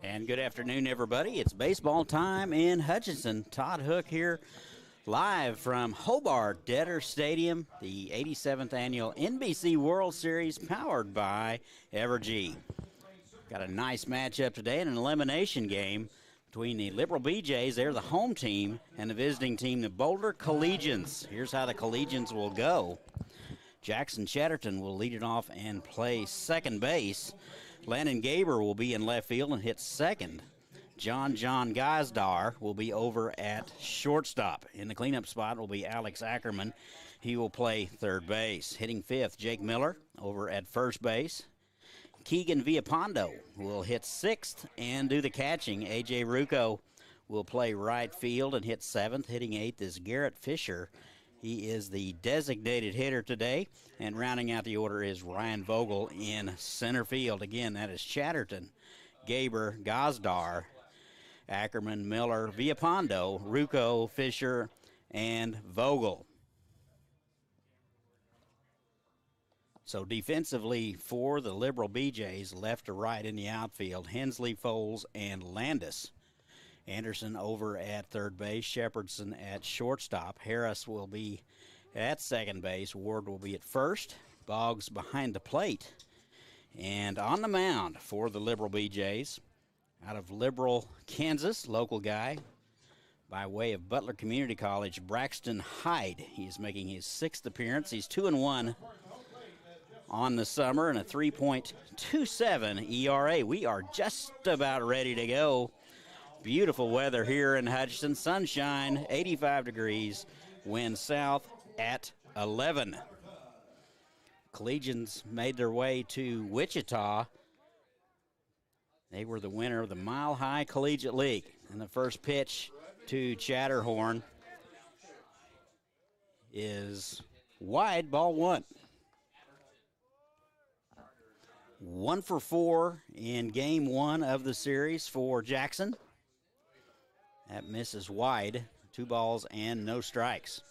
And good afternoon, everybody. It's baseball time in Hutchinson. Todd Hook here, live from Hobart Debtor Stadium, the 87th annual NBC World Series, powered by Evergy. Got a nice matchup today in an elimination game between the Liberal BJs, they're the home team, and the visiting team, the Boulder Collegians. Here's how the Collegians will go. Jackson Chatterton will lead it off and play second base. Landon Gaber will be in left field and hit second. John Gazdar will be over at shortstop. In the cleanup spot will be Alex Ackerman. He will play third base. Hitting fifth, Jake Miller over at first base. Keegan Villapondo will hit sixth and do the catching. A.J. Rucco will play right field and hit seventh. Hitting eighth is Garrett Fisher. He is the designated hitter today. And rounding out the order is Ryan Vogel in center field. Again, that is Chatterton, Gaber, Gazdar, Ackerman, Miller, Villapondo, Rucco, Fisher, and Vogel. So defensively for the Liberal BJs, left to right in the outfield, Hensley, Foles, and Landis. Anderson over at third base, Shepherdson at shortstop. Harris will be at second base. Ward will be at first. Boggs behind the plate. And on the mound for the Liberal BJs, out of Liberal, Kansas, local guy, by way of Butler Community College, Braxton Hyde. He's making his sixth appearance. He's 2-1 on the summer and a 3.27 ERA. We are just about ready to go. Beautiful weather here in Hutchinson. Sunshine, 85 degrees. Wind south at 11. Collegians made their way to Wichita. They were the winner of the Mile High Collegiate League. And the first pitch to Chatterhorn is wide, ball one. 1 for 4 in game one of the series for Jackson. That misses wide. 2 balls and no strikes.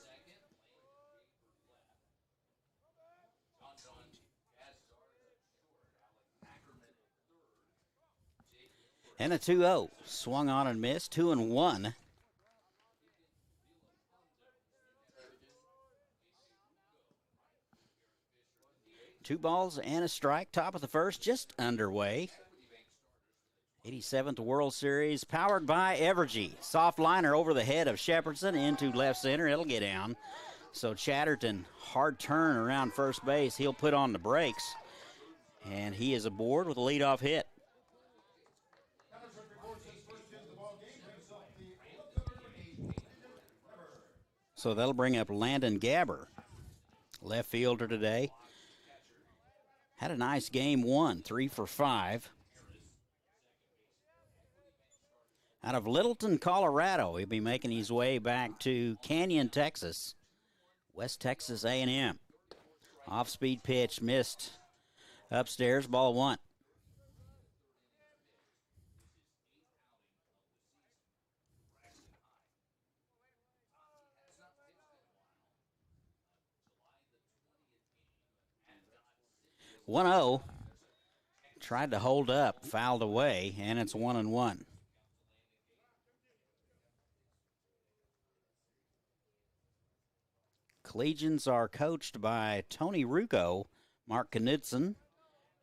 And a 2-0. Swung on and missed. 2-1. Two balls and a strike. Top of the first, just underway. 87th World Series, powered by Evergy. Soft liner over the head of Shepherdson into left center. It'll get down. So Chatterton, hard turn around first base. He'll put on the brakes. And he is aboard with a leadoff hit. So that'll bring up Landon Gaber, left fielder today. Had a nice game one, 3 for 5. Out of Littleton, Colorado, he'll be making his way back to Canyon, Texas. West Texas A&M. Off-speed pitch missed upstairs, ball one. (1-0). Tried to hold up, fouled away, and it's 1-1. Collegians are coached by Tony Rucco, Mark Knudsen,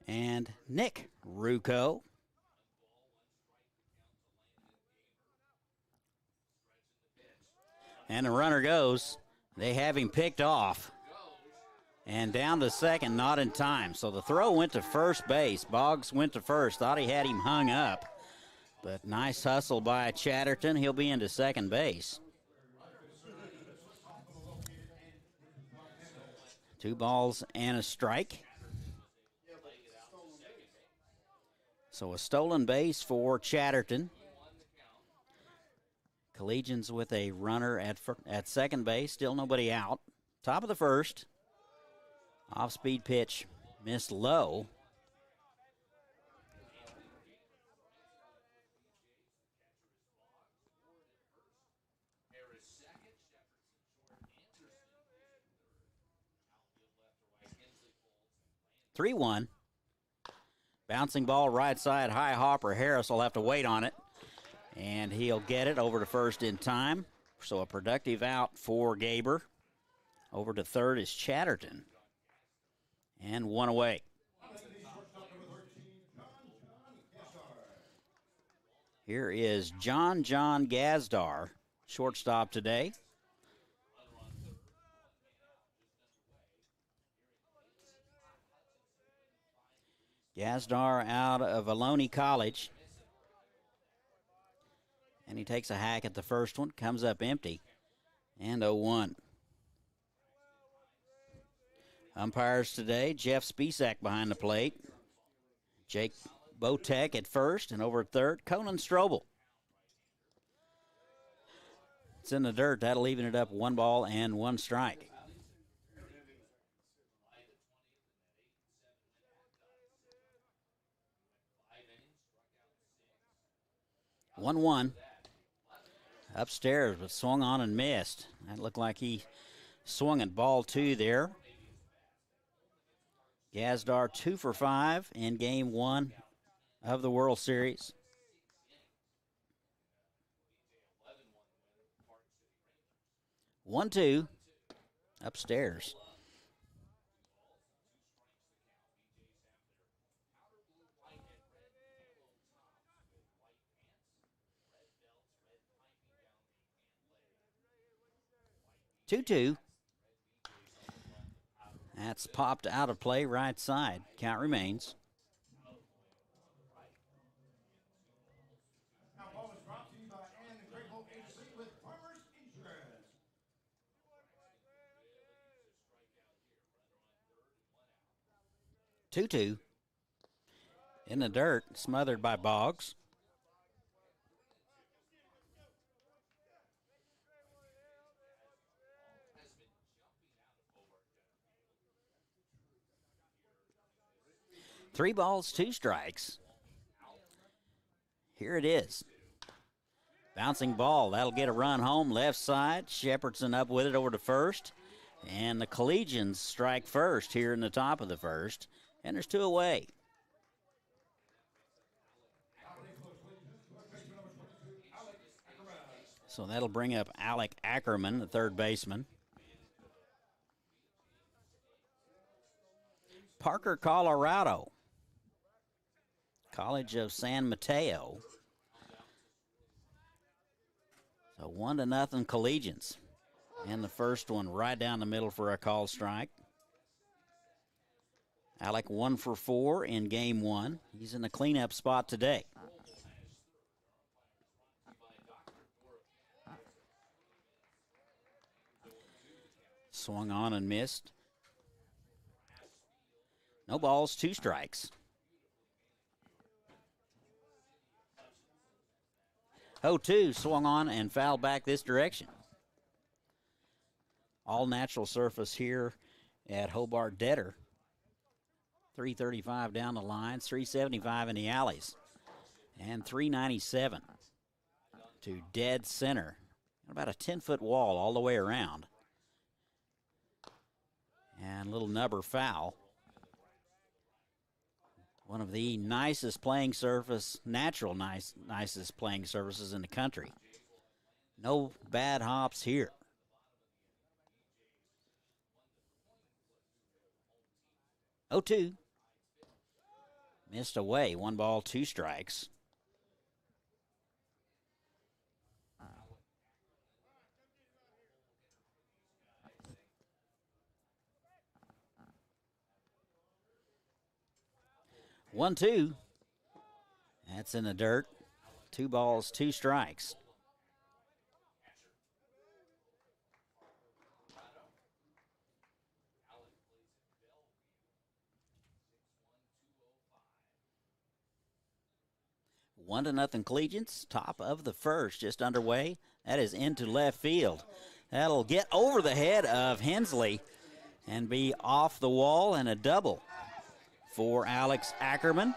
and Nick Rucco. And the runner goes. They have him picked off. And down to second, not in time. So the throw went to first base. Boggs went to first. Thought he had him hung up. But nice hustle by Chatterton. He'll be into second base. 2 balls and a strike. So a stolen base for Chatterton. Collegians with a runner at second base. Still nobody out. Top of the first. Off-speed pitch missed low. Three one. Bouncing ball right side, high hopper. Harris will have to wait on it, and he'll get it over to first in time. So a productive out for Gaber. Over to third is Chatterton. And one away. Here is John Gazdar, shortstop today. Gazdar out of Ohlone College. And he takes a hack at the first one, comes up empty, and 0-1. Umpires today, Jeff Spisak behind the plate. Jake Botek at first, and over at third, Conan Strobel. It's in the dirt. That'll even it up 1 ball and 1 strike. 1-1. Upstairs, but swung on and missed. That looked like he swung at ball 2 there. Gazdar 2 for 5 in game 1 of the World Series. One, 2, upstairs. Two. That's popped out of play right side. Count remains. Two. In the dirt, smothered by Boggs. Three balls, 2 strikes. Here it is. Bouncing ball. That'll get a run home left side. Shepherdson up with it over to first. And the Collegians strike first here in the top of the first. And there's 2 away. So that'll bring up Alec Ackerman, the third baseman. Parker, Colorado. College of San Mateo. So 1-0 Collegians. And the first one right down the middle for a called strike. Alec 1 for 4 in game 1. He's in the cleanup spot today. Swung on and missed. No balls, 2 strikes. 0-2, swung on and fouled back this direction. All natural surface here at Hobart Detter. 335 down the lines, 375 in the alleys, and 397 to dead center. About a 10-foot wall all the way around. And a little nubber foul. One of the nicest playing surface, nicest playing surfaces in the country. No bad hops here. Oh, 2. Missed away. 1 ball, 2 strikes. One, 2. That's in the dirt. 2 balls, 2 strikes. One to nothing Collegians. Top of the first, just underway. That is into left field. That'll get over the head of Hensley. and be off the wall, and a double for Alex Ackerman.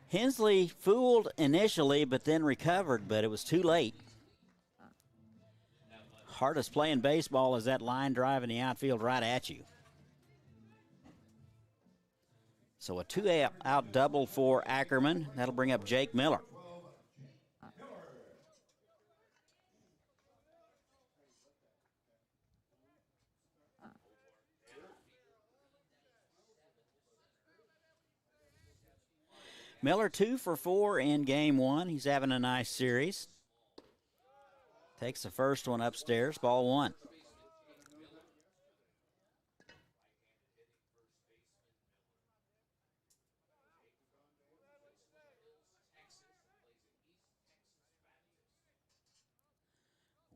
Hensley fooled initially, but then recovered, but it was too late. Hardest play in baseball is that line drive in the outfield right at you. So a two-out double for Ackerman. That'll bring up Jake Miller. Miller 2 for 4 in game one. He's having a nice series. Takes the first one upstairs, ball one.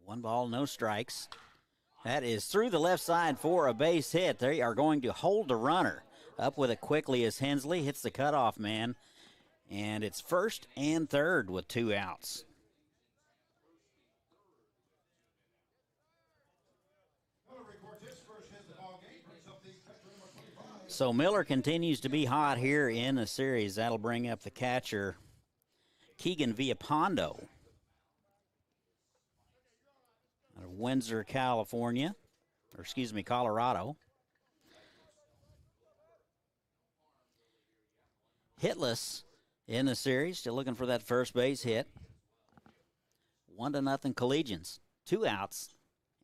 One ball, no strikes. That is through the left side for a base hit. They are going to hold the runner. Up with it quickly as Hensley hits the cutoff man. And it's first and third with 2 outs. So Miller continues to be hot here in the series. That'll bring up the catcher, Keegan Villapondo, out of Windsor, Colorado. Hitless in the series, still looking for that first base hit. 1-0 Collegians. 2 outs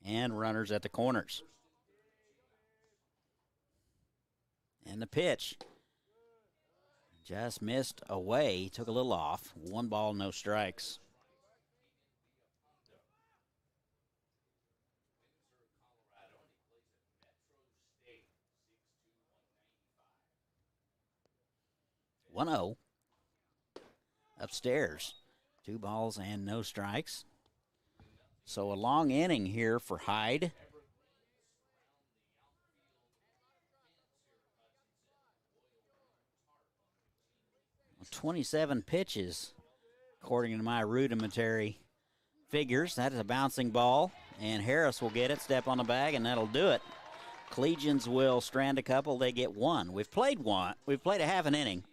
and runners at the corners. And the pitch just missed away, took a little off. 1 ball, no strikes. One 0 upstairs. 2 balls and no strikes. So a long inning here for Hyde. 27 pitches, according to my rudimentary figures. That is a bouncing ball, and Harris will get it, step on the bag, and that'll do it. Collegians will strand a couple. They get 1. We've played a half an inning,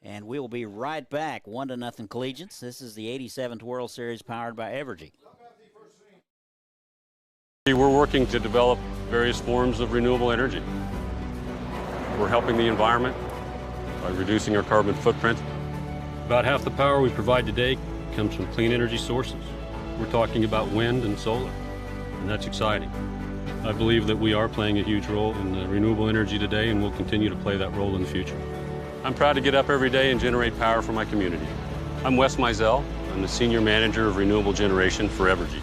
and we will be right back. 1-0 Collegians. This is the 87th World Series powered by Evergy. We're working to develop various forms of renewable energy. We're helping the environment by reducing our carbon footprint. About half the power we provide today comes from clean energy sources. We're talking about wind and solar, and that's exciting. I believe that we are playing a huge role in renewable energy today, and we'll continue to play that role in the future. I'm proud to get up every day and generate power for my community. I'm Wes Mizell. I'm the Senior Manager of Renewable Generation for Evergy.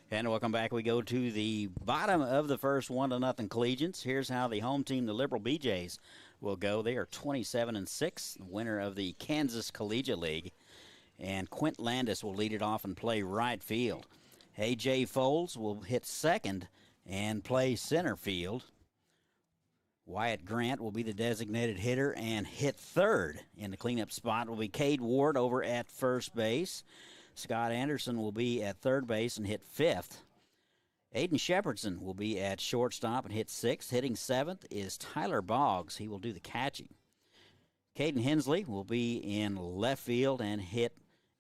And welcome back. We go to the bottom of the first, 1-0 Collegians. Here's how the home team, the Liberal BJs, will go. They are 27-6, winner of the Kansas Collegiate League. And Quint Landis will lead it off and play right field. A.J. Foles will hit second and play center field. Wyatt Grant will be the designated hitter and hit third. In the cleanup spot will be Cade Ward over at first base. Scott Anderson will be at third base and hit fifth. Aiden Shepardson will be at shortstop and hit sixth. Hitting seventh is Tyler Boggs. He will do the catching. Kayden Hensley will be in left field and hit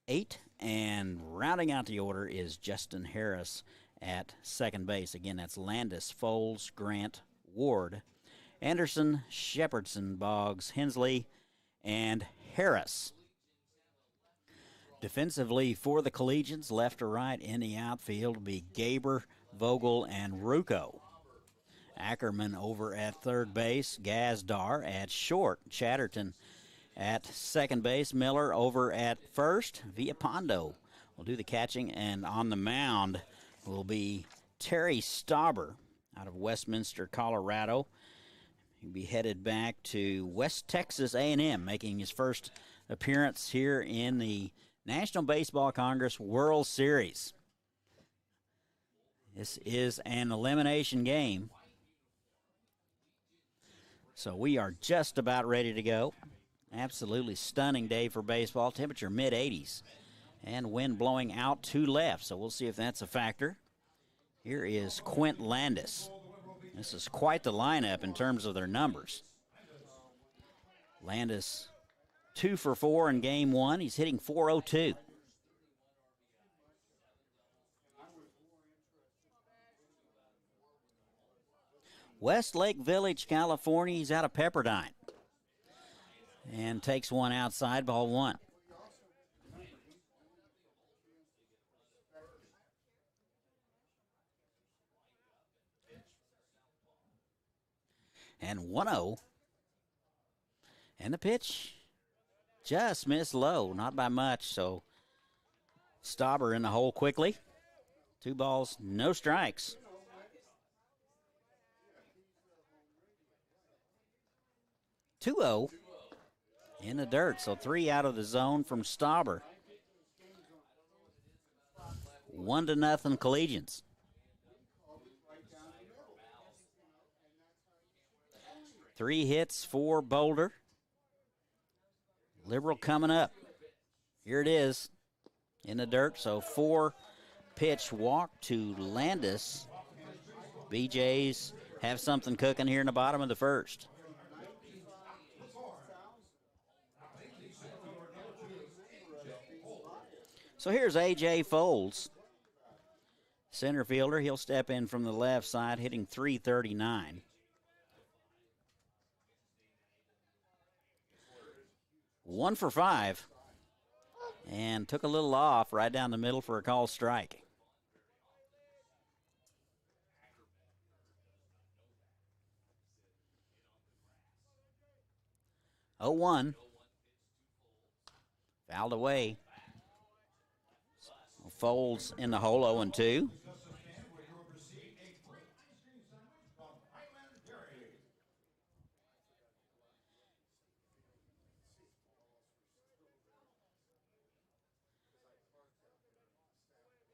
8. And rounding out the order is Justin Harris at second base. Again, that's Landis, Foles, Grant, Ward, Anderson, Shepardson, Boggs, Hensley, and Harris. Defensively for the Collegians, left to right in the outfield will be Gaber, Vogel, and Rucco. Ackerman over at third base, Gazdar at short, Chatterton at second base, Miller over at first, Villapondo will do the catching, and on the mound will be Terry Stauber out of Westminster, Colorado. He'll be headed back to West Texas A&M, making his first appearance here in the National Baseball Congress World Series. This is an elimination game, so we are just about ready to go. Absolutely stunning day for baseball. Temperature mid-80s and wind blowing out to left, so we'll see if that's a factor. Here is Quint Landis. This is quite the lineup in terms of their numbers. Landis 2 for 4 in game one. He's hitting .402. Westlake Village, California. He's out of Pepperdine. And takes one outside, ball one. And 1-0. And the pitch just missed low, not by much, so Stauber in the hole quickly. 2 balls, no strikes. 2-0 in the dirt, so 3 out of the zone from Stauber. 1-0 Collegians. Three hits for Boulder. Liberal coming up. Here it is in the dirt. So 4-pitch walk to Landis. BJs have something cooking here in the bottom of the first. So here's A.J. Foles, center fielder. He'll step in from the left side, hitting .339. 1 for 5, and took a little off right down the middle for a called strike. Oh, 1. Fouled away. Foles in the hole, 0-2.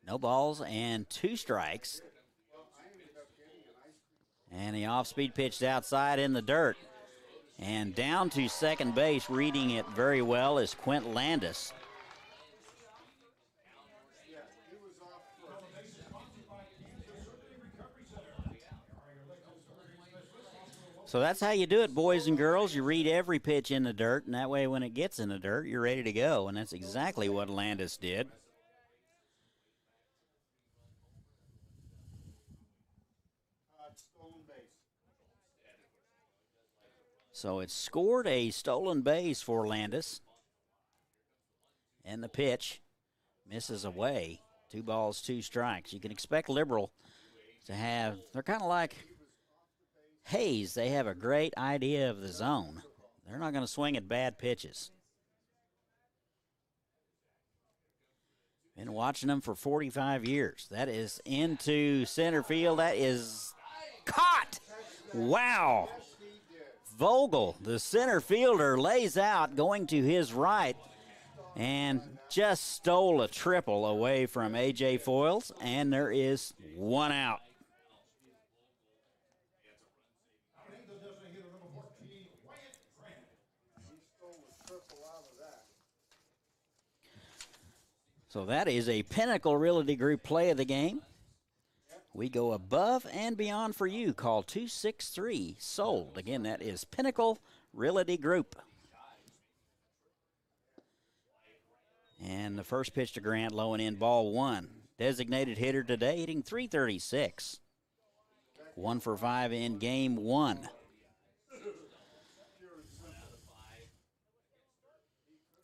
No balls and 2 strikes. And the off-speed pitched outside in the dirt. And down to second base, reading it very well, is Quint Landis. So that's how you do it, boys and girls. You read every pitch in the dirt, and that way when it gets in the dirt, you're ready to go. And that's exactly what Landis did. So it scored a stolen base for Landis. And the pitch misses away. 2 balls, 2 strikes. You can expect Liberal to have, they're kind of like Hayes. They have a great idea of the zone. They're not going to swing at bad pitches. Been watching them for 45 years. That is into center field. That is caught. Wow. Vogel, the center fielder, lays out going to his right and just stole a triple away from A.J. Foyles, and there is 1 out. So that is a Pinnacle Realty Group play of the game. We go above and beyond for you. Call 263-SOLD. Again, that is Pinnacle Realty Group. And the first pitch to Grant, low and in, ball 1. Designated hitter today, hitting .336. 1 for 5 in game 1.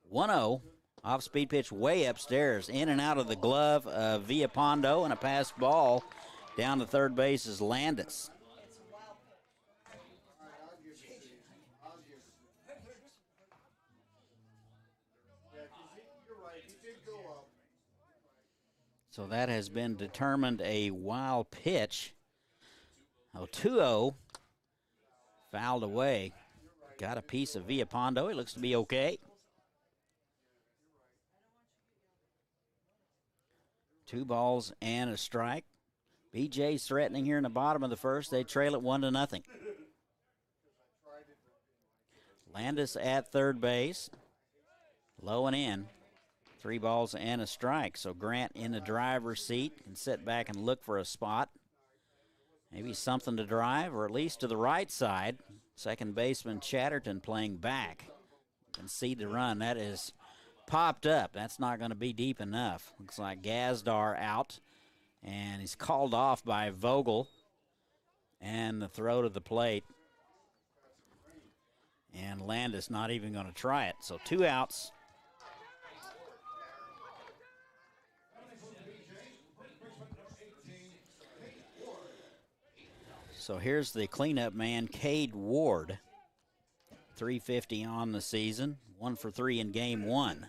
One-0. Off-speed pitch way upstairs, in and out of the glove of Villapondo, and a pass ball down to third base is Landis. So that has been determined a wild pitch. 2-0, fouled away. Got a piece of Villapondo. It looks to be okay. 2 balls and a strike. BJ's threatening here in the bottom of the first. They trail it 1-0. Landis at third base. Low and in. 3 balls and a strike. So Grant in the driver's seat can sit back and look for a spot. Maybe something to drive, or at least to the right side. Second baseman Chatterton playing back. You can see the run. That is popped up. That's not going to be deep enough. Looks like Gazdar out, and he's called off by Vogel. And the throw to the plate. And Landis not even going to try it. So 2 outs. So here's the cleanup man, Cade Ward. 350 on the season, 1 for 3 in game 1.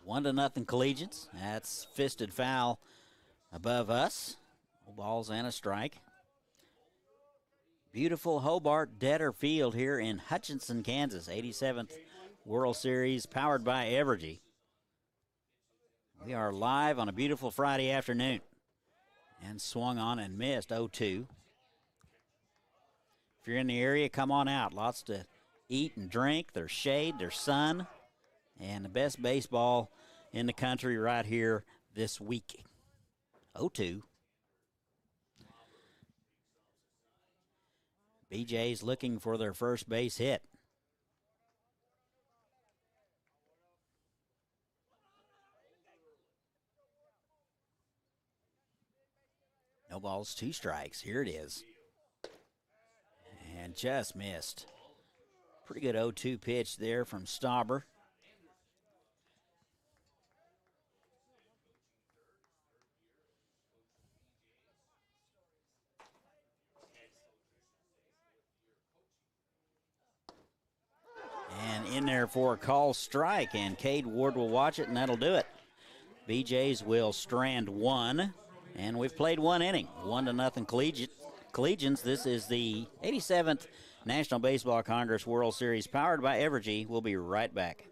One to nothing Collegians. That's fisted foul above us. 2 balls and a strike. Beautiful Hobart Detter Field here in Hutchinson, Kansas. 87th World Series powered by Evergy. We are live on a beautiful Friday afternoon. And swung on and missed 0-2. If you're in the area, come on out. Lots to eat and drink. There's shade, there's sun, and the best baseball in the country right here this week. 0-2. BJ's looking for their first base hit. No balls, 2 strikes. Here it is. And just missed. Pretty good 0-2 pitch there from Stauber. And in there for a call strike, and Cade Ward will watch it, and that'll do it. BJ's will strand 1, and we've played 1 inning. 1-0 Collegians. This is the 87th National Baseball Congress World Series powered by Evergy. We'll be right back.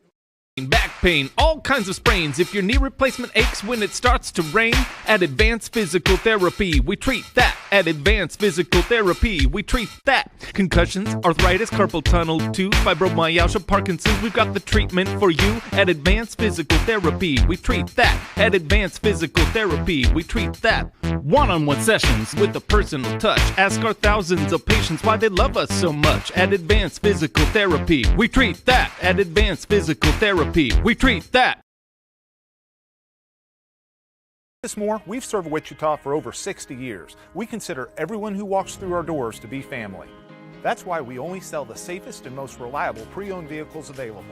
Back pain, all kinds of sprains. If your knee replacement aches when it starts to rain, at Advanced Physical Therapy, we treat that. At Advanced Physical Therapy, we treat that. Concussions, arthritis, carpal tunnel, tooth, fibromyalgia, Parkinson's, we've got the treatment for you. At Advanced Physical Therapy, we treat that. At Advanced Physical Therapy, we treat that. One-on-one sessions with a personal touch. Ask our thousands of patients why they love us so much. At Advanced Physical Therapy, we treat that. At Advanced Physical Therapy, we treat that. Davis Moore, we've served Wichita for over 60 years. We consider everyone who walks through our doors to be family. That's why we only sell the safest and most reliable pre-owned vehicles available.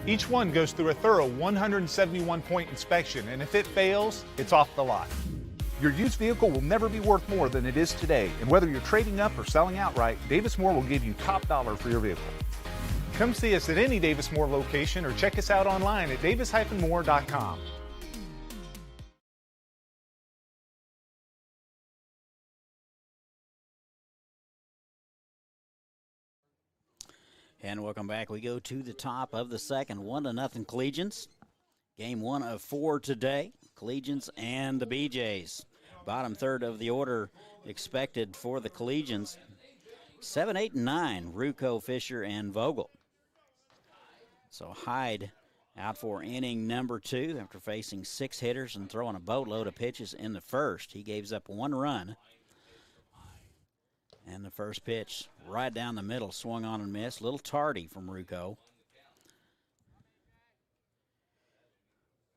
Each one goes through a thorough 171-point inspection, and if it fails, it's off the lot. Your used vehicle will never be worth more than it is today, and whether you're trading up or selling outright, Davis Moore will give you top dollar for your vehicle. Come see us at any Davis Moore location or check us out online at davis-moore.com. And welcome back. We go to the top of the second. 1-0 Collegians. Game 1 of 4 today. Collegians and the BJs. Bottom third of the order expected for the Collegians. 7, 8, and 9, Ruocco, Fisher, and Vogel. So Hyde out for inning number 2 after facing 6 hitters and throwing a boatload of pitches in the first. He gave up 1 run. And the first pitch right down the middle, swung on and missed. A little tardy from Ruocco.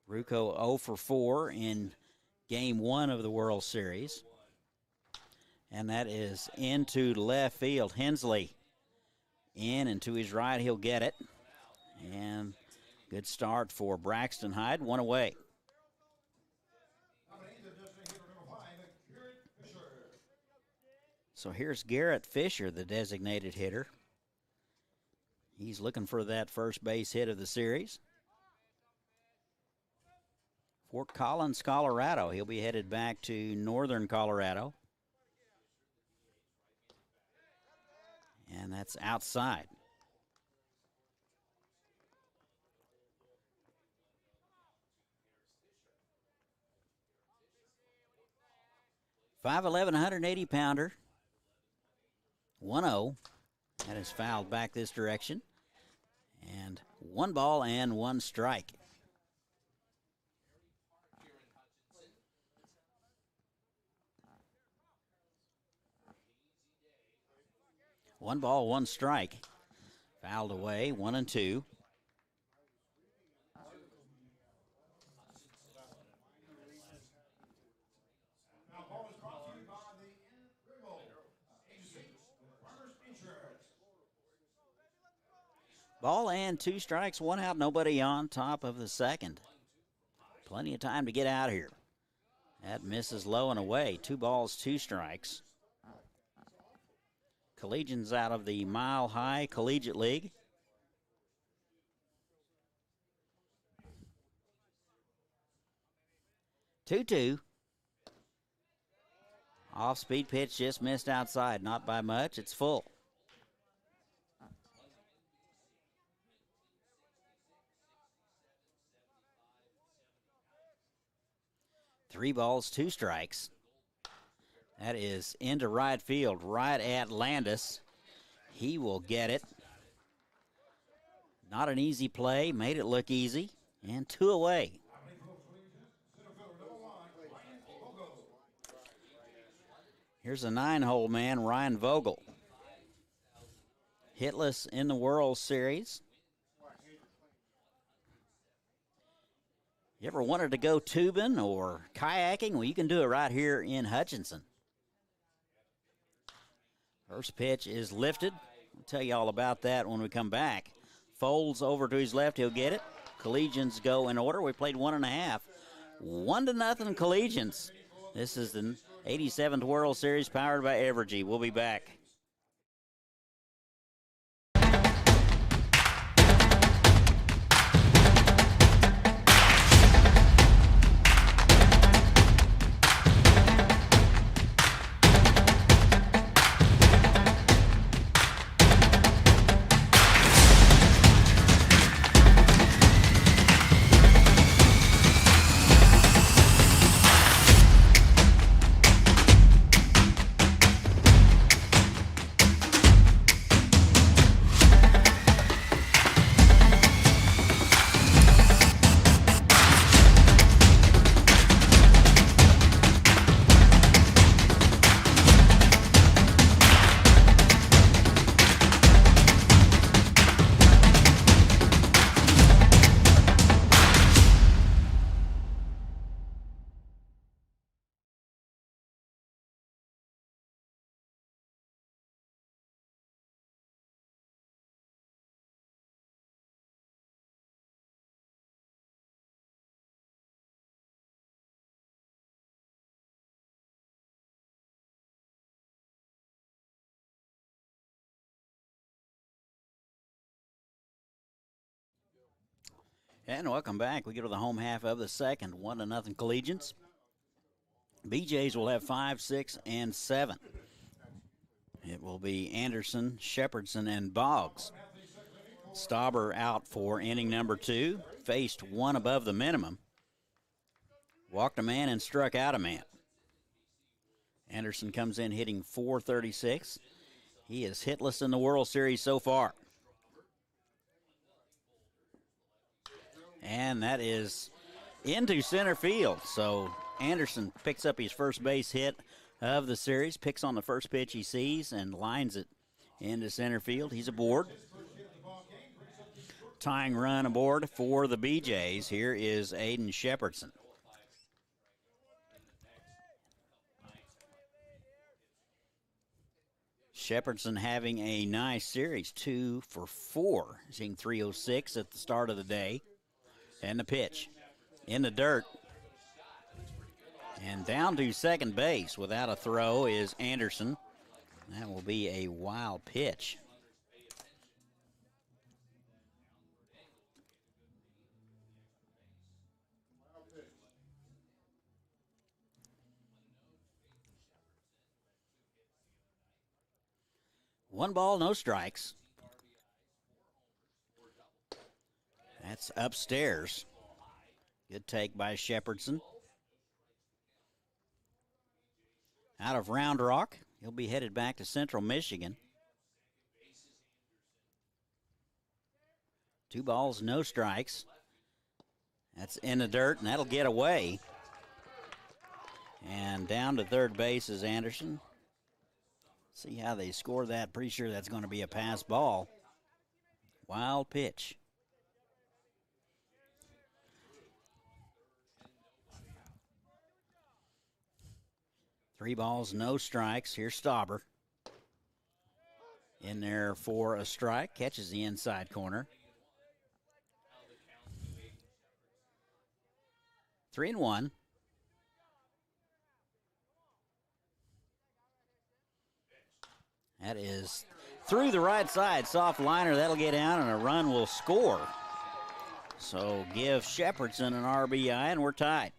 Ruocco 0 for 4 in game 1 of the World Series. And that is into left field. Hensley in and to his right, he'll get it. And good start for Braxton Hyde, 1 away. So here's Garrett Fisher, the designated hitter. He's looking for that first base hit of the series. Fort Collins, Colorado. He'll be headed back to northern Colorado. And that's outside. 5'11", 180-pounder. 1-0. That is fouled back this direction. And 1 ball and 1 strike. One ball, 1 strike. Fouled away, 1-2. Ball and 2 strikes, 1 out, nobody on, top of the second. Plenty of time to get out of here. That misses low and away. 2 balls, 2 strikes. Collegians out of the Mile High Collegiate League. Two. Off-speed pitch just missed outside, not by much. It's full. Three balls, 2 strikes. That is into right field, right at Landis. He will get it. Not an easy play, made it look easy, and 2 away. Here's a 9-hole man, Ryan Vogel. Hitless in the World Series. You ever wanted to go tubing or kayaking? Well, you can do it right here in Hutchinson. First pitch is lifted. I'll tell you all about that when we come back. Folds over to his left. He'll get it. Collegians go in order. We played 1.5. 1-0 Collegians. This is the 87th World Series powered by Evergy. We'll be back. And welcome back. We go to the home half of the second. 1-0 Collegians. BJs will have 5, 6, and 7. It will be Anderson, Shepherdson, and Boggs. Stauber out for inning number 2. Faced 1 above the minimum. Walked a man and struck out a man. Anderson comes in hitting .436. He is hitless in the World Series so far. And that is into center field. So Anderson picks up his first base hit of the series, picks on the first pitch he sees, and lines it into center field. He's aboard. Tying run aboard for the BJs. Here is Aiden Shepherdson. Shepherdson having a nice series, 2 for 4, seeing .306 at the start of the day. And the pitch in the dirt. And down to second base without a throw is Anderson. That will be a wild pitch. One ball, no strikes. That's upstairs. Good take by Shepherdson. out of Round Rock. He'll be headed back to Central Michigan. 2 balls, no strikes. That's in the dirt, and that'll get away. And down to third base is Anderson. See how they score that. Pretty sure that's going to be a pass ball. Wild pitch. Three balls, no strikes. Here's Stauber. In there for a strike. Catches the inside corner. 3-1. That is through the right side. Soft liner. That'll get down, and a run will score. So give Shepherdson an RBI, and we're tied.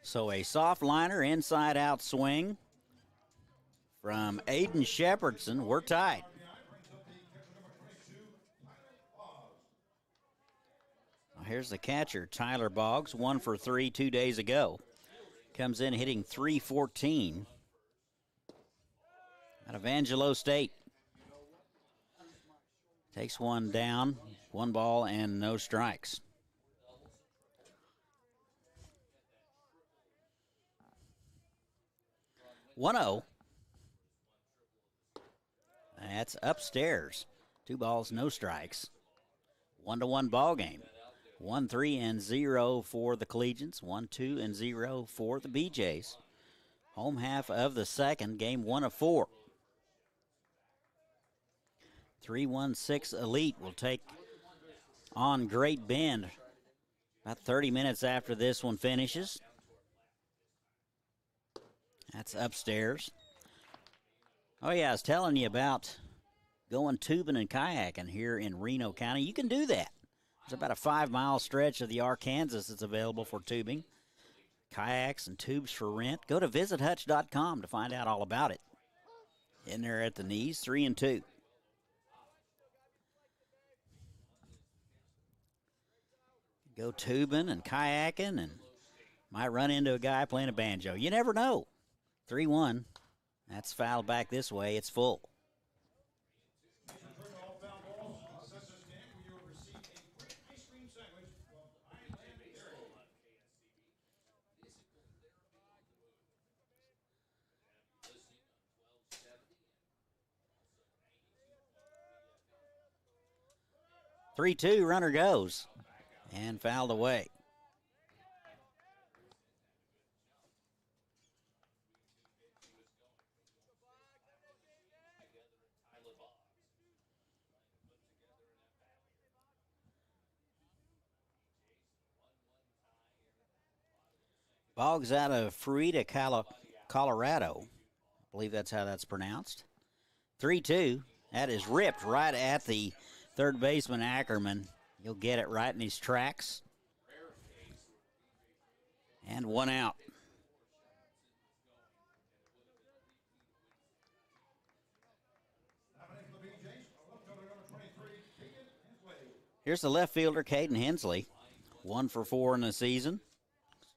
So a soft liner, inside-out swing from Aiden Shepherdson. We're tied. Here's the catcher, Tyler Boggs, 1 for 3 2 days ago. Comes in hitting .314 out of Angelo State. Takes one down, 1 ball and no strikes. .1-0. That's upstairs. 2 balls, no strikes. 1-1 ball game. 1-3-0 for the Collegians. 1-2-0 for the BJs. Home half of the second, game 1 of 4. 3-1-6 Elite will take on Great Bend about 30 minutes after this one finishes. That's upstairs. Oh, yeah, I was telling you about going tubing and kayaking here in Reno County. You can do that. There's about a 5-mile stretch of the Arkansas that's available for tubing. Kayaks and tubes for rent. Go to visithutch.com to find out all about it. In there at the knees, 3-2. Go tubing and kayaking and might run into a guy playing a banjo. You never know. 3-1. That's fouled back this way. It's full. Three-two, runner goes and fouled away. Boggs out of Fruita, Colorado. I believe that's how that's pronounced. 3-2. That is ripped right at the third baseman, Ackerman. He'll get it right in his tracks. And 1 out. Here's the left fielder, Kayden Hensley. 1 for 4 in the season.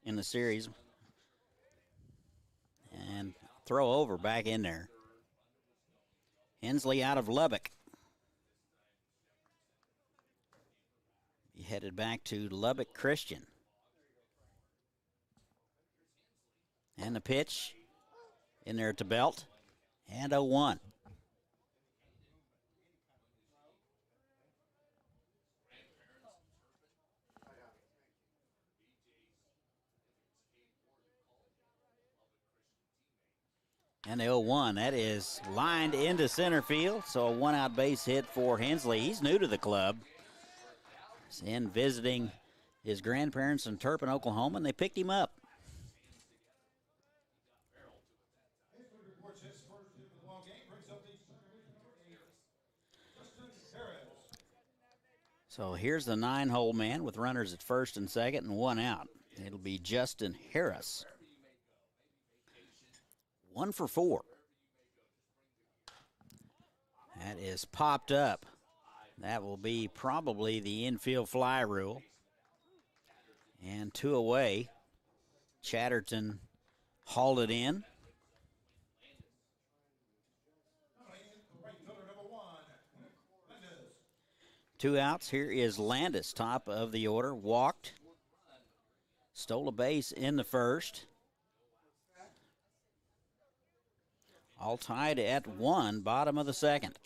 In the series. And throw over back in there. Hensley out of Lubbock. He headed back to Lubbock Christian. And the pitch in there to Belt. And 0-1. And the 0-1, that is lined into center field, so a 1-out base hit for Hensley. He's new to the club. He's in visiting his grandparents in Turpin, Oklahoma, and they picked him up. So here's the 9-hole man with runners at first and second and 1 out. It'll be Justin Harris. 1 for 4. That is popped up. That will be probably the infield fly rule. And 2 away. Chatterton hauled it in. Two outs. Here is Landis, top of the order. Walked. Stole a base in the first. All tied at 1, bottom of the second.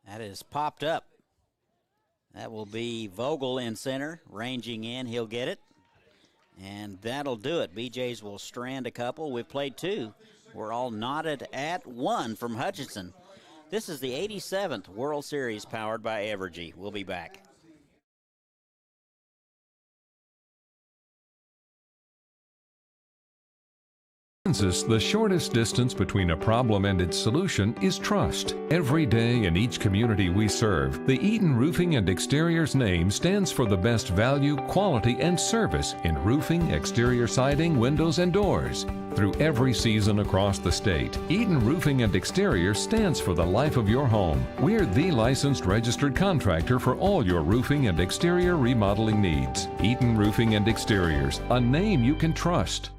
That is popped up. That will be Vogel in center, ranging in. He'll get it. And that'll do it. BJ's will strand a couple. We've played 2. We're all knotted at 1 from Hutchinson. This is the 87th World Series powered by Evergy. We'll be back. Kansas, the shortest distance between a problem and its solution is trust. Every day in each community we serve, the Eaton Roofing and Exteriors name stands for the best value, quality, and service in roofing, exterior siding, windows, and doors. Through every season across the state, Eaton Roofing and Exteriors stands for the life of your home. We're the licensed registered contractor for all your roofing and exterior remodeling needs. Eaton Roofing and Exteriors, a name you can trust.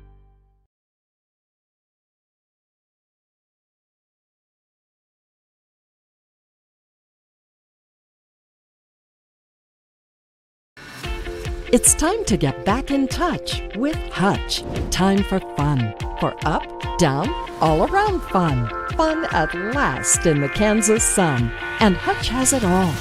It's time to get back in touch with Hutch. Time for fun. For up, down, all around fun. Fun at last in the Kansas sun. And Hutch has it all.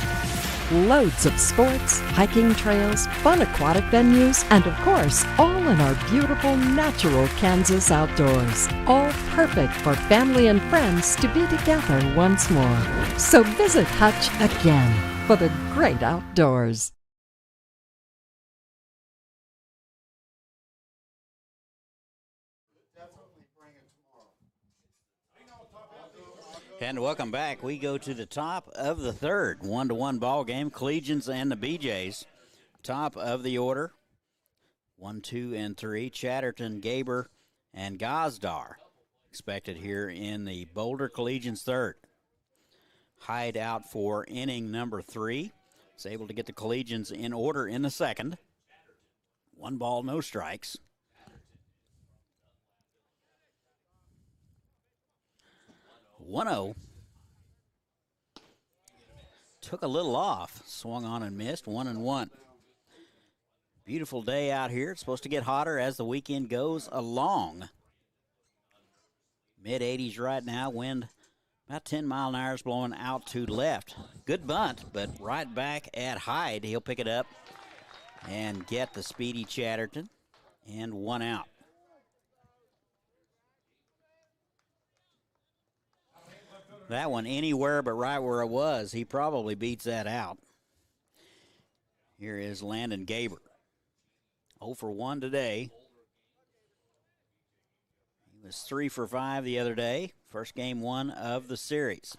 Loads of sports, hiking trails, fun aquatic venues, and of course, all in our beautiful natural Kansas outdoors. All perfect for family and friends to be together once more. So visit Hutch again for the great outdoors. And welcome back. We go to the top of the third. 1-1 ball game. Collegians and the BJs. Top of the order. 1, 2, and 3. Chatterton, Gaber, and Gosdar expected here in the Boulder Collegians third. Hyde out for inning number 3. Is able to get the Collegians in order in the second. 1 ball, no strikes. 1-0. Took a little off. Swung on and missed. 1-1. Beautiful day out here. It's supposed to get hotter as the weekend goes along. Mid-80s right now. Wind about 10 mile an hour is blowing out to left. Good bunt, but right back at Hyde. He'll pick it up and get the speedy Chatterton. And 1 out. That one anywhere but right where it was. He probably beats that out. Here is Landon Gaber. 0 for 1 today. He was 3 for 5 the other day. First game 1 of the series.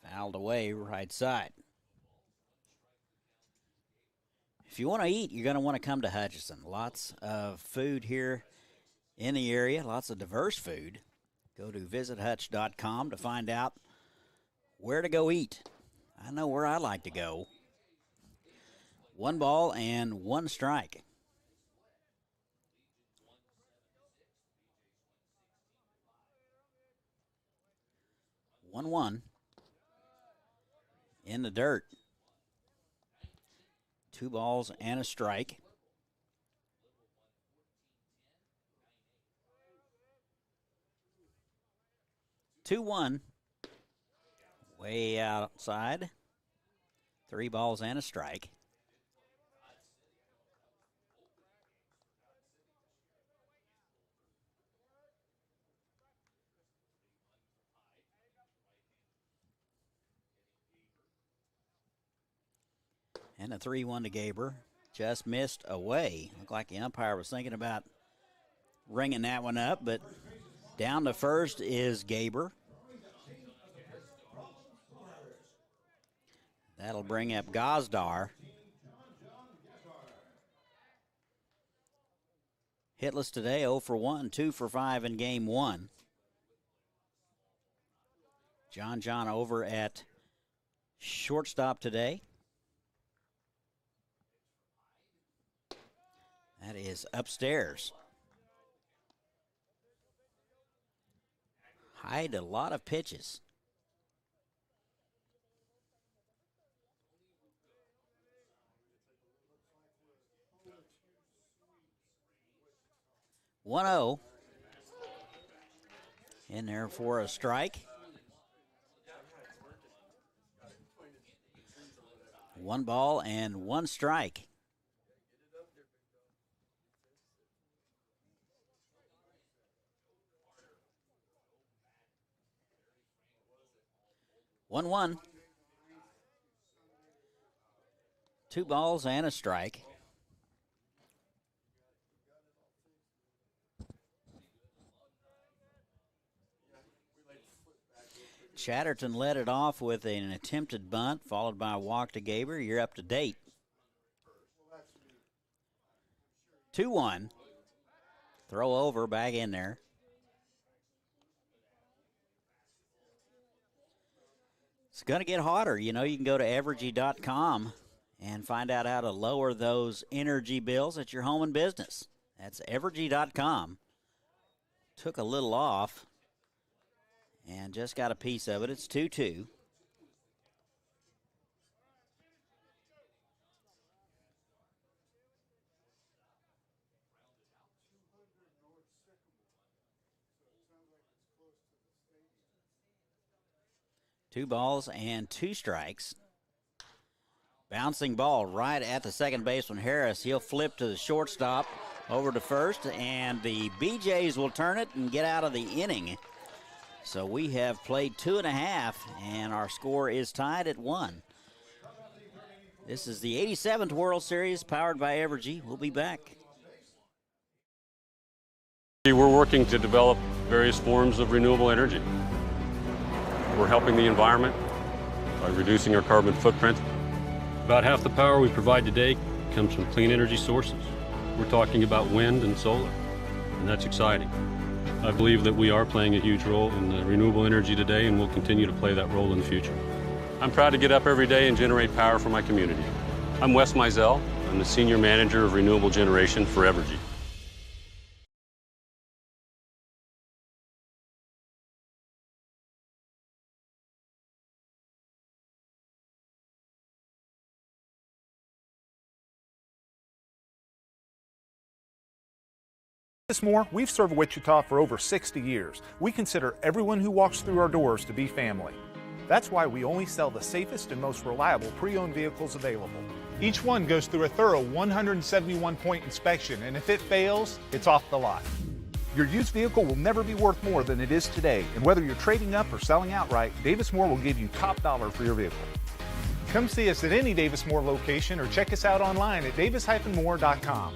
Fouled away right side. If you want to eat, you're going to want to come to Hutchinson. Lots of food here in the area. Lots of diverse food. Go to visithutch.com to find out where to go eat. I know where I like to go. 1 ball and 1 strike. One in the dirt. 2 balls and a strike. Two 1, way outside. 3 balls and a strike. And a 3-1 to Gaber. Just missed away. Looked like the umpire was thinking about ringing that one up, but down to first is Gaber. That'll bring up Gosdar. Hitless today, 0 for 1, 2 for 5 in game 1. John over at shortstop today. That is upstairs. Hyde, a lot of pitches. One 0 in there for a strike. 1 ball and 1 strike. One 1. 2 balls and a strike. Chatterton led it off with an attempted bunt, followed by a walk to Gaber. You're up to date. 2-1. Throw over, back in there. It's going to get hotter. You know, you can go to Evergy.com and find out how to lower those energy bills at your home and business. That's Evergy.com. Took a little off and just got a piece of it. It's 2-2. Two balls and 2 strikes. Bouncing ball right at the second baseman, Harris. He'll flip to the shortstop, over to first, and the BJs will turn it and get out of the inning. So we have played 2.5, and our score is tied at 1. This is the 87th World Series, powered by Evergy. We'll be back. We're working to develop various forms of renewable energy. We're helping the environment by reducing our carbon footprint. About half the power we provide today comes from clean energy sources. We're talking about wind and solar, and that's exciting. I believe that we are playing a huge role in renewable energy today, and we'll continue to play that role in the future. I'm proud to get up every day and generate power for my community. I'm Wes Mizell. I'm the Senior Manager of Renewable Generation for Evergy. Davis Moore, we've served Wichita for over 60 years. We consider everyone who walks through our doors to be family. That's why we only sell the safest and most reliable pre-owned vehicles available. Each one goes through a thorough 171-point inspection, and if it fails, it's off the lot. Your used vehicle will never be worth more than it is today, and whether you're trading up or selling outright, Davis Moore will give you top dollar for your vehicle. Come see us at any Davis Moore location or check us out online at davis-moore.com.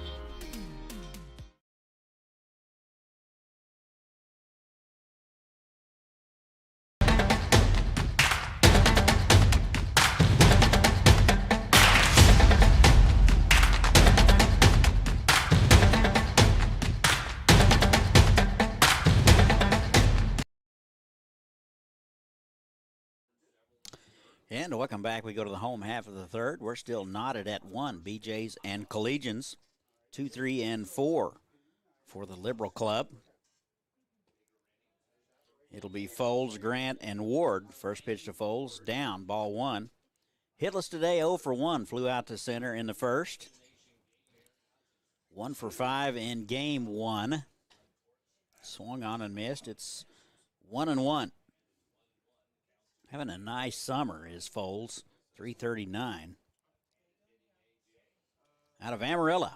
And welcome back. We go to the home half of the third. We're still knotted at 1. BJ's and Collegians, 2, 3, and 4 for the Liberal Club. It'll be Foles, Grant, and Ward. First pitch to Foles, down, ball 1. Hitless today, 0 for 1. Flew out to center in the first. 1 for 5 in game 1. Swung on and missed. It's 1-1. Having a nice summer is Foles, 339. Out of Amarillo.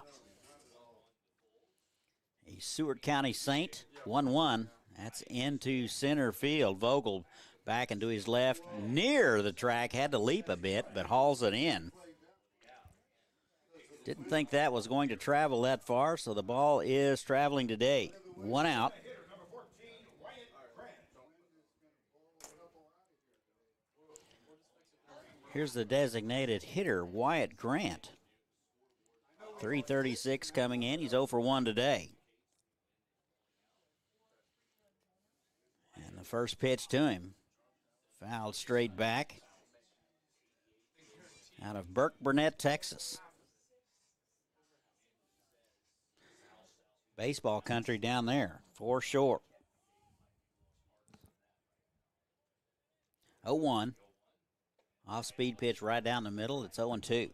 A Seward County Saint, 1-1. That's into center field. Vogel back into his left, near the track. Had to leap a bit, but hauls it in. Didn't think that was going to travel that far, so the ball is traveling today. 1 out. Here's the designated hitter, Wyatt Grant. 336 coming in. He's 0 for 1 today. And the first pitch to him. Fouled straight back out of Burke Burnett, Texas. Baseball country down there, 4 short. 0-1. Off-speed pitch right down the middle. It's 0-2.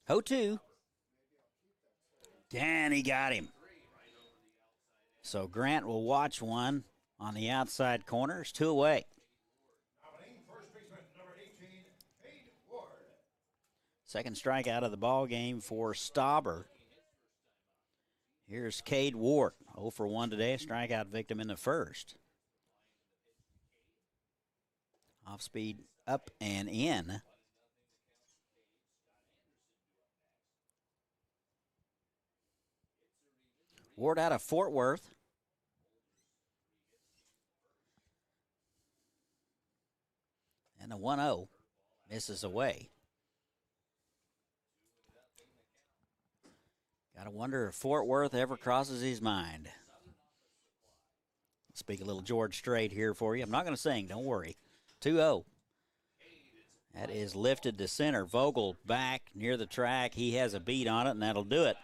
Oh-2. And he got him. So Grant will watch one on the outside corner. It's 2 away. Second strikeout of the ball game for Stauber. Here's Cade Ward, 0 for 1 today, a strikeout victim in the first. Off speed up and in. Ward out of Fort Worth. And a 1-0 misses away. Got to wonder if Fort Worth ever crosses his mind. Speak a little George Strait here for you. I'm not going to sing, don't worry. 2-0. That is lifted to center. Vogel back near the track. He has a beat on it, and that'll do it.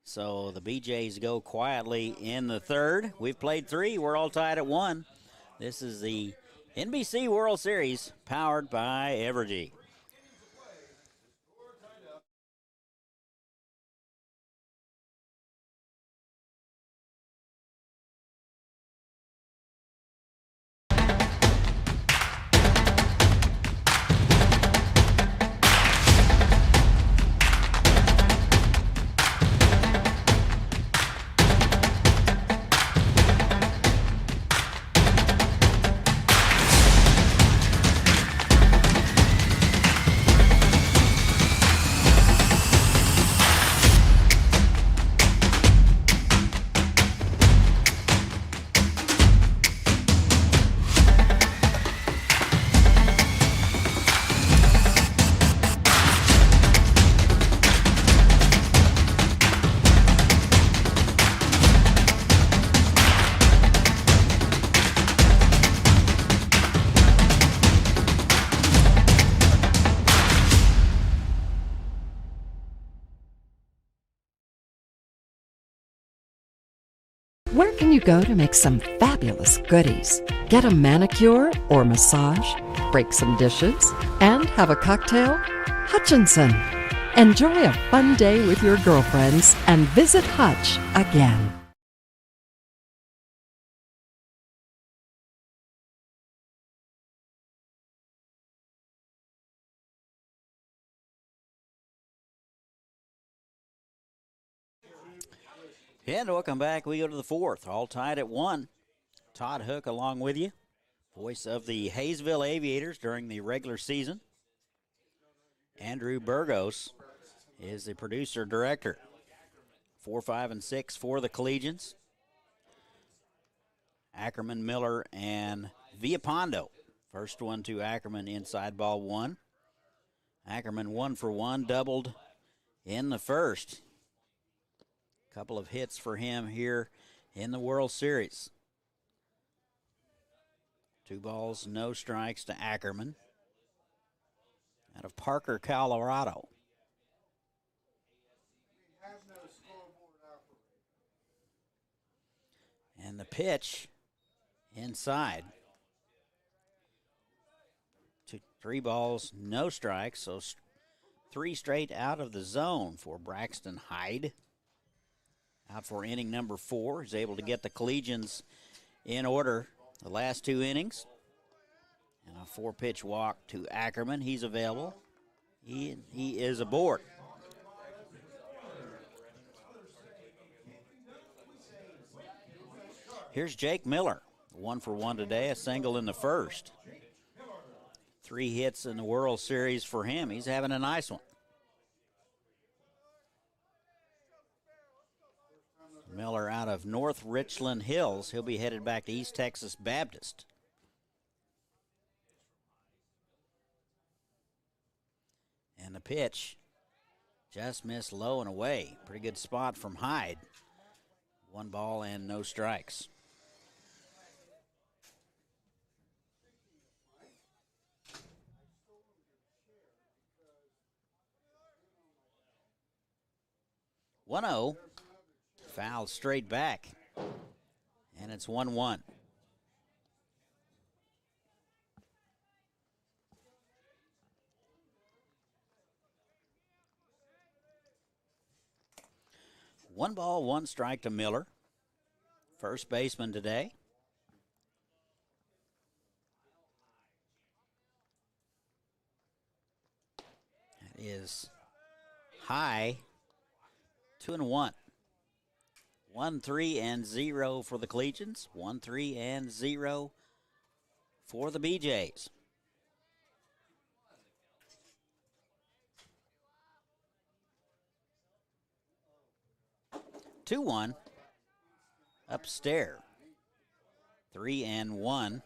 So the BJs go quietly in the third. We've played 3. We're all tied at 1. This is the NBC World Series powered by Evergy. Where can you go to make some fabulous goodies? Get a manicure or massage, break some dishes, and have a cocktail? Hutchinson. Enjoy a fun day with your girlfriends and visit Hutch again. And welcome back. We go to the fourth, all tied at 1. Todd Hook along with you, voice of the Hayesville Aviators during the regular season. Andrew Burgos is the producer-director. 4, 5, and 6 for the Collegians. Ackerman, Miller, and Villapondo. First one to Ackerman inside ball 1. Ackerman 1 for 1, doubled in the first. Couple of hits for him here in the World Series. 2 balls, no strikes to Ackerman out of Parker, Colorado. And the pitch inside. 3 balls, no strikes, so 3 straight out of the zone for Braxton Hyde. Out for inning number 4. He's able to get the Collegians in order the last 2 innings. And a 4-pitch walk to Ackerman. He's available. He is aboard. Here's Jake Miller. 1 for 1 today, a single in the first. 3 hits in the World Series for him. He's having a nice one. Miller out of North Richland Hills. He'll be headed back to East Texas Baptist. And the pitch Just missed low and away. Pretty good spot from Hyde. 1 ball and no strikes. One 0. Foul straight back. And it's 1-1. One ball, 1 strike to Miller. First baseman today. That is high. 2-1. 1-3-0 for the Collegians. 1-3-0 for the BJs. Two one. Upstairs. 3-1.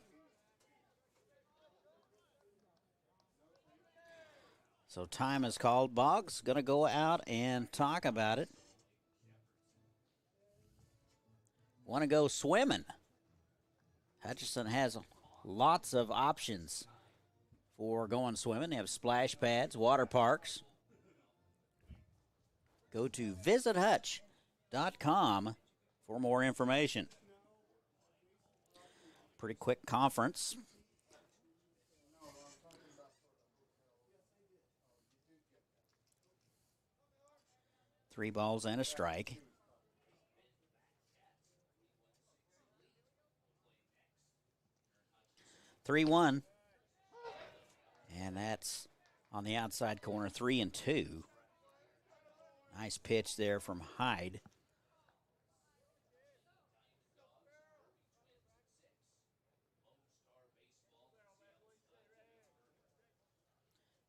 So time is called. Boggs going to go out and talk about it. Want to go swimming. Hutchinson has lots of options for going swimming. They have splash pads, water parks. Go to visithutch.com for more information. Pretty quick conference. Three balls and a strike. 3-1. And that's on the outside corner, 3-2. Nice pitch there from Hyde.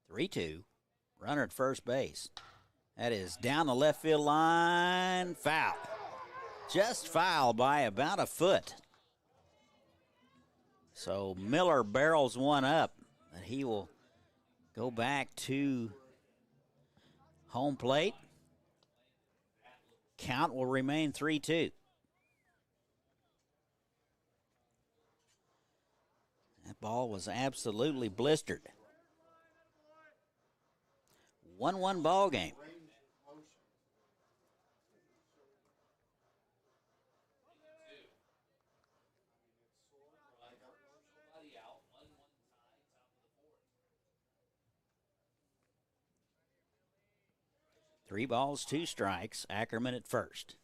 Three-two. Runner at first base. That is down the left field line. Foul. Just foul by about a foot. So Miller barrels one up, and he will go back to home plate. Count will remain 3-2. That ball was absolutely blistered. 1-1 ball game. Three balls, 2 strikes. Ackerman at first.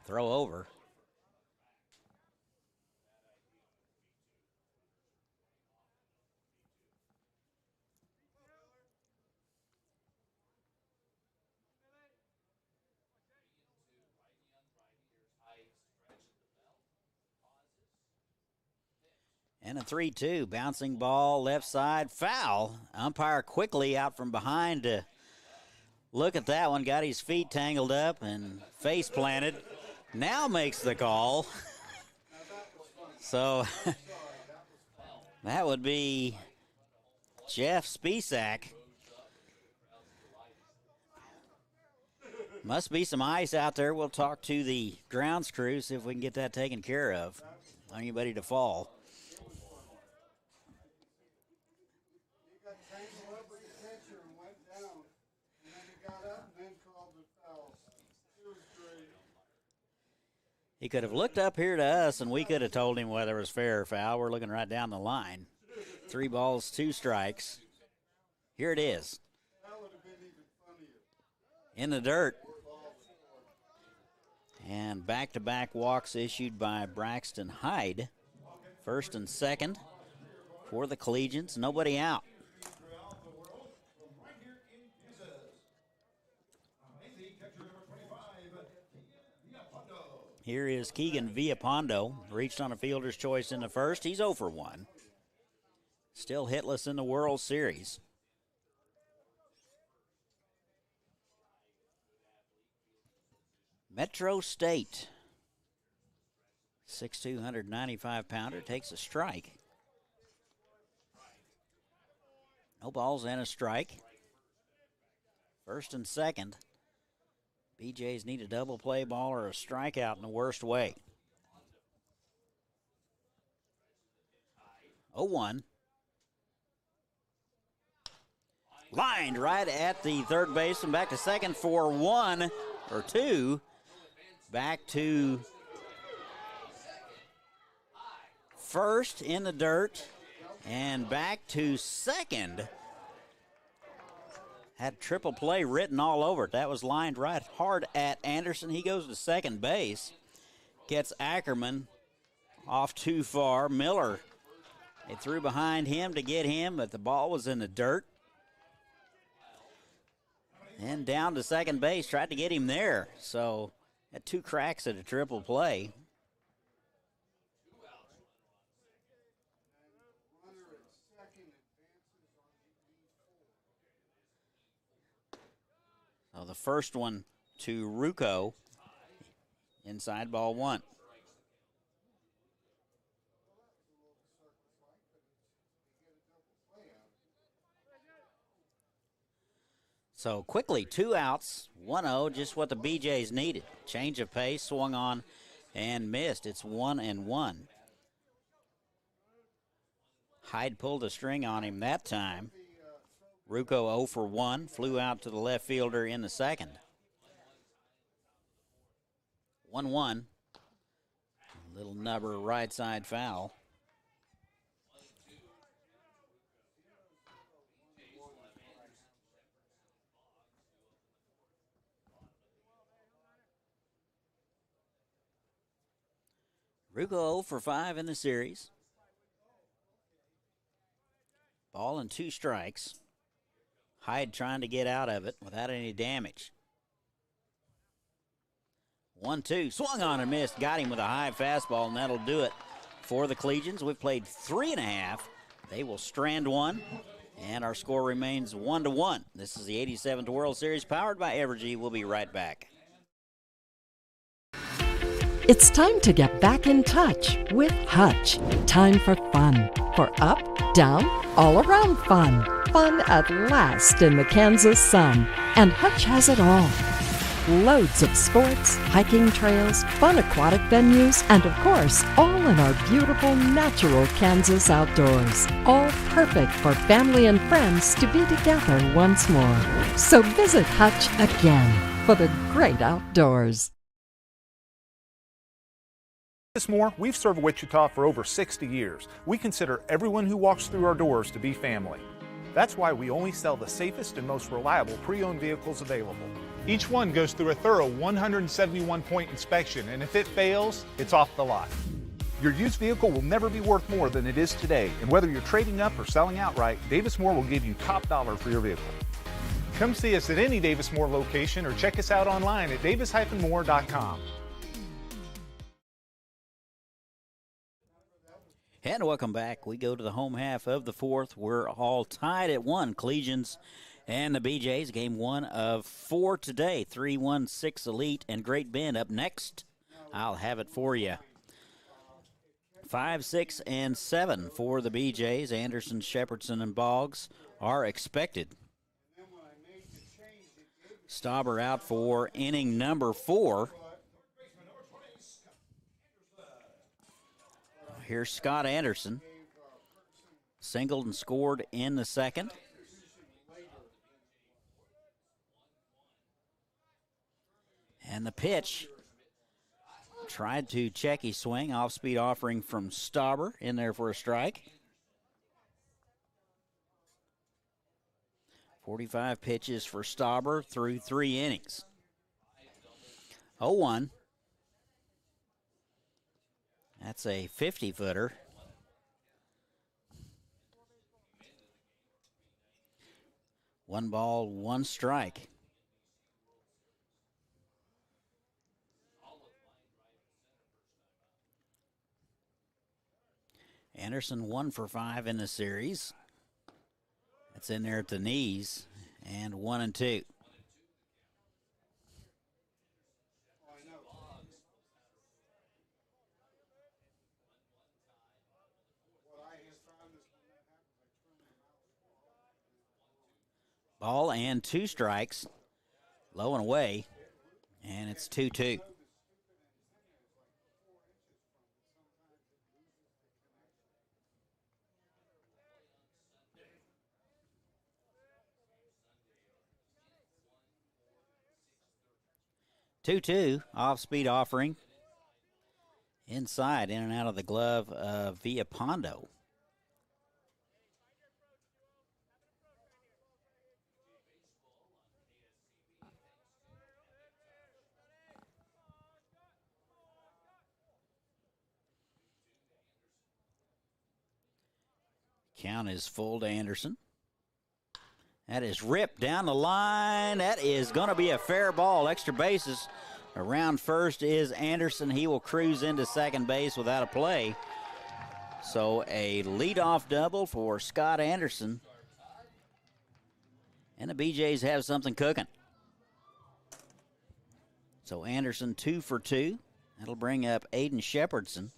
Throw over. And a 3-2. Bouncing ball, left side, foul. Umpire quickly out from behind to look at that one. Got his feet tangled up and face planted. Now makes the call. So that would be Jeff Spisak. Must be some ice out there. We'll talk to the grounds crew, see if we can get that taken care of. Anybody to fall. He could have looked up here to us, and we could have told him whether it was fair or foul. We're looking right down the line. 3 balls, 2 strikes. Here it is. In the dirt. And back-to-back walks issued by Braxton Hyde. First and second for the Collegians. Nobody out. Here is Keegan Villapondo. Reached on a fielder's choice in the first. He's 0 for 1. Still hitless in the World Series. Metro State. 6'2", 195-pounder. Takes a strike. No balls and a strike. First and second. BJs need a double play ball or a strikeout in the worst way. 0-1. Lined right at the third baseman. Back to second for 1 or 2. Back to first in the dirt. And back to second. Had triple play written all over it. That was lined right hard at Anderson. He goes to second base. Gets Ackerman off too far. Miller, they threw behind him to get him, but the ball was in the dirt. And down to second base, tried to get him there. So had 2 cracks at a triple play. So the first one to Ruocco, inside ball 1. So quickly, 2 outs, 1-0, just what the BJs needed. Change of pace, swung on and missed. It's 1-1. Hyde pulled a string on him that time. Ruocco 0 for 1, flew out to the left fielder in the second. 1-1. Little nubber right side foul. Ruocco 0 for 5 in the series. Ball and 2 strikes. Hyde trying to get out of it without any damage. 1-2, swung on and missed. Got him with a high fastball, and that'll do it for the Collegians. We've played 3.5. They will strand 1, and our score remains 1-1. This is the 87th World Series, powered by Evergy. We'll be right back. It's time to get back in touch with Hutch. Time for fun. For up, down, all around fun. Fun at last in the Kansas sun. And Hutch has it all. Loads of sports, hiking trails, fun aquatic venues, and of course, all in our beautiful natural Kansas outdoors. All perfect for family and friends to be together once more. So visit Hutch again for the great outdoors. Davis Moore, we've served Wichita for over 60 years. We consider everyone who walks through our doors to be family. That's why we only sell the safest and most reliable pre-owned vehicles available. Each one goes through a thorough 171-point inspection, and if it fails, it's off the lot. Your used vehicle will never be worth more than it is today, and whether you're trading up or selling outright, Davis Moore will give you top dollar for your vehicle. Come see us at any Davis Moore location or check us out online at davis-moore.com. And welcome back. We go to the home half of the 4th. We're all tied at 1. Collegians and the BJs. Game 1 of 4 today. 3-1-6 Elite and Great Bend up next. I'll have it for you. 5, 6, and 7 for the BJs. Anderson, Shepherdson, and Boggs are expected. Stauber out for inning number 4. Here's Scott Anderson. Singled and scored in the second. And the pitch. Tried to check his swing. Off-speed offering from Stauber in there for a strike. 45 pitches for Stauber through 3 innings. 0-1. That's a 50-footer. One ball, 1 strike. Anderson 1 for 5 in the series. That's in there at the knees, and 1-2. Ball and 2 strikes. Low and away, and it's 2-2. Off-speed offering. Inside, in and out of the glove of Villapondo. Count is full to Anderson. That is ripped down the line. That is going to be a fair ball. Extra bases. Around first is Anderson. He will cruise into second base without a play. So a leadoff double for Scott Anderson. And the BJs have something cooking. So Anderson 2 for 2. That'll bring up Aiden Shepherdson.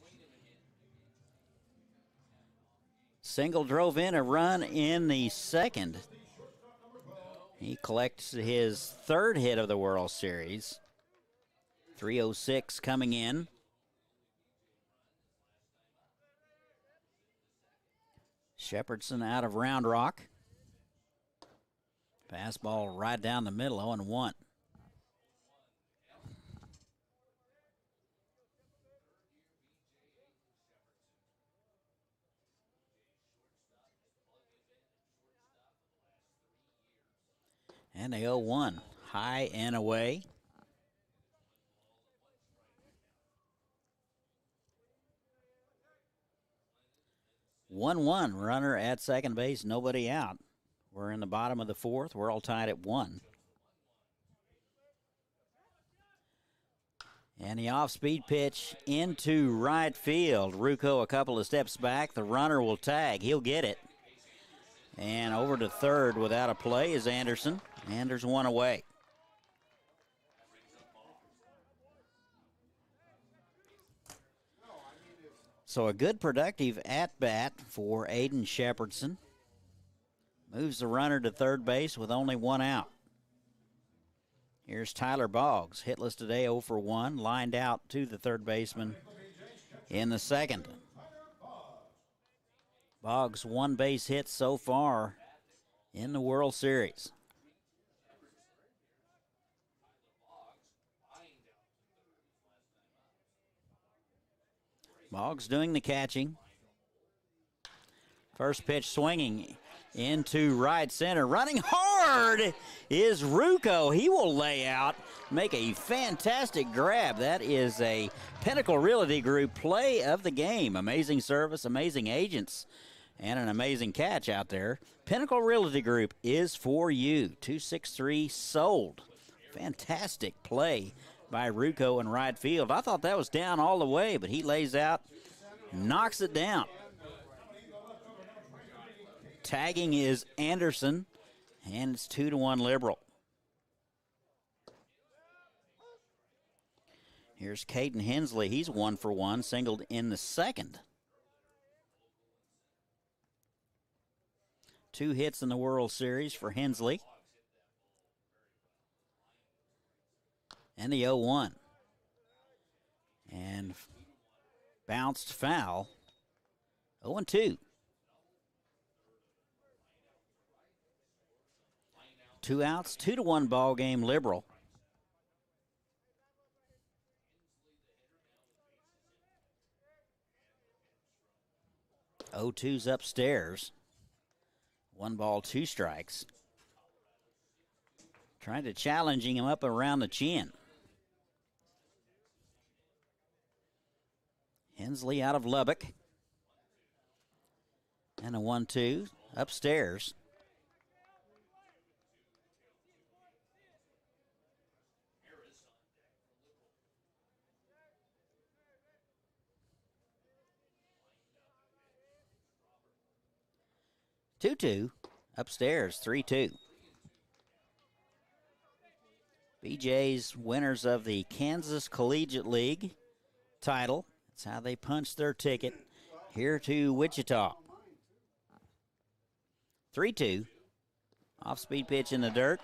Single drove in a run in the second. He collects his third hit of the World Series. 3:06 coming in. Shepherdson out of Round Rock. Fastball right down the middle, 0-1. And a 0-1, high and away. One runner at second base, nobody out. We're in the bottom of the fourth. We're all tied at 1. And the off-speed pitch into right field. Ruocco a couple of steps back. The runner will tag. He'll get it. And over to third without a play is Anderson. And there's one away. So a good productive at-bat for Aiden Shepherdson. Moves the runner to third base with only one out. Here's Tyler Boggs, hitless today, 0 for 1, lined out to the third baseman in the second. Boggs, one base hit so far in the World Series. Boggs doing the catching. First pitch swinging into right center. Running hard is Ruocco. He will lay out, make a fantastic grab. That is a Pinnacle Realty Group play of the game. Amazing service, amazing agents, and an amazing catch out there. Pinnacle Realty Group is for you. 263 sold. Fantastic play by Ruocco in right field. I thought that was down all the way, but he lays out, knocks it down. Tagging is Anderson, and it's 2-1 Liberal. Here's Kayden Hensley. He's 1 for 1, singled in the second. 2 hits in the World Series for Hensley. And the 0-1. And bounced foul. 0-2. 2 outs, 2-1 ball game, Liberal. O2's upstairs. 1 ball, 2 strikes. Trying to challenging him up around the chin. Hensley out of Lubbock. And a 1-2 upstairs. Two upstairs, 3-2. BJ's winners of the Kansas Collegiate League title. That's how they punched their ticket here to Wichita. 3-2. Off-speed pitch in the dirt.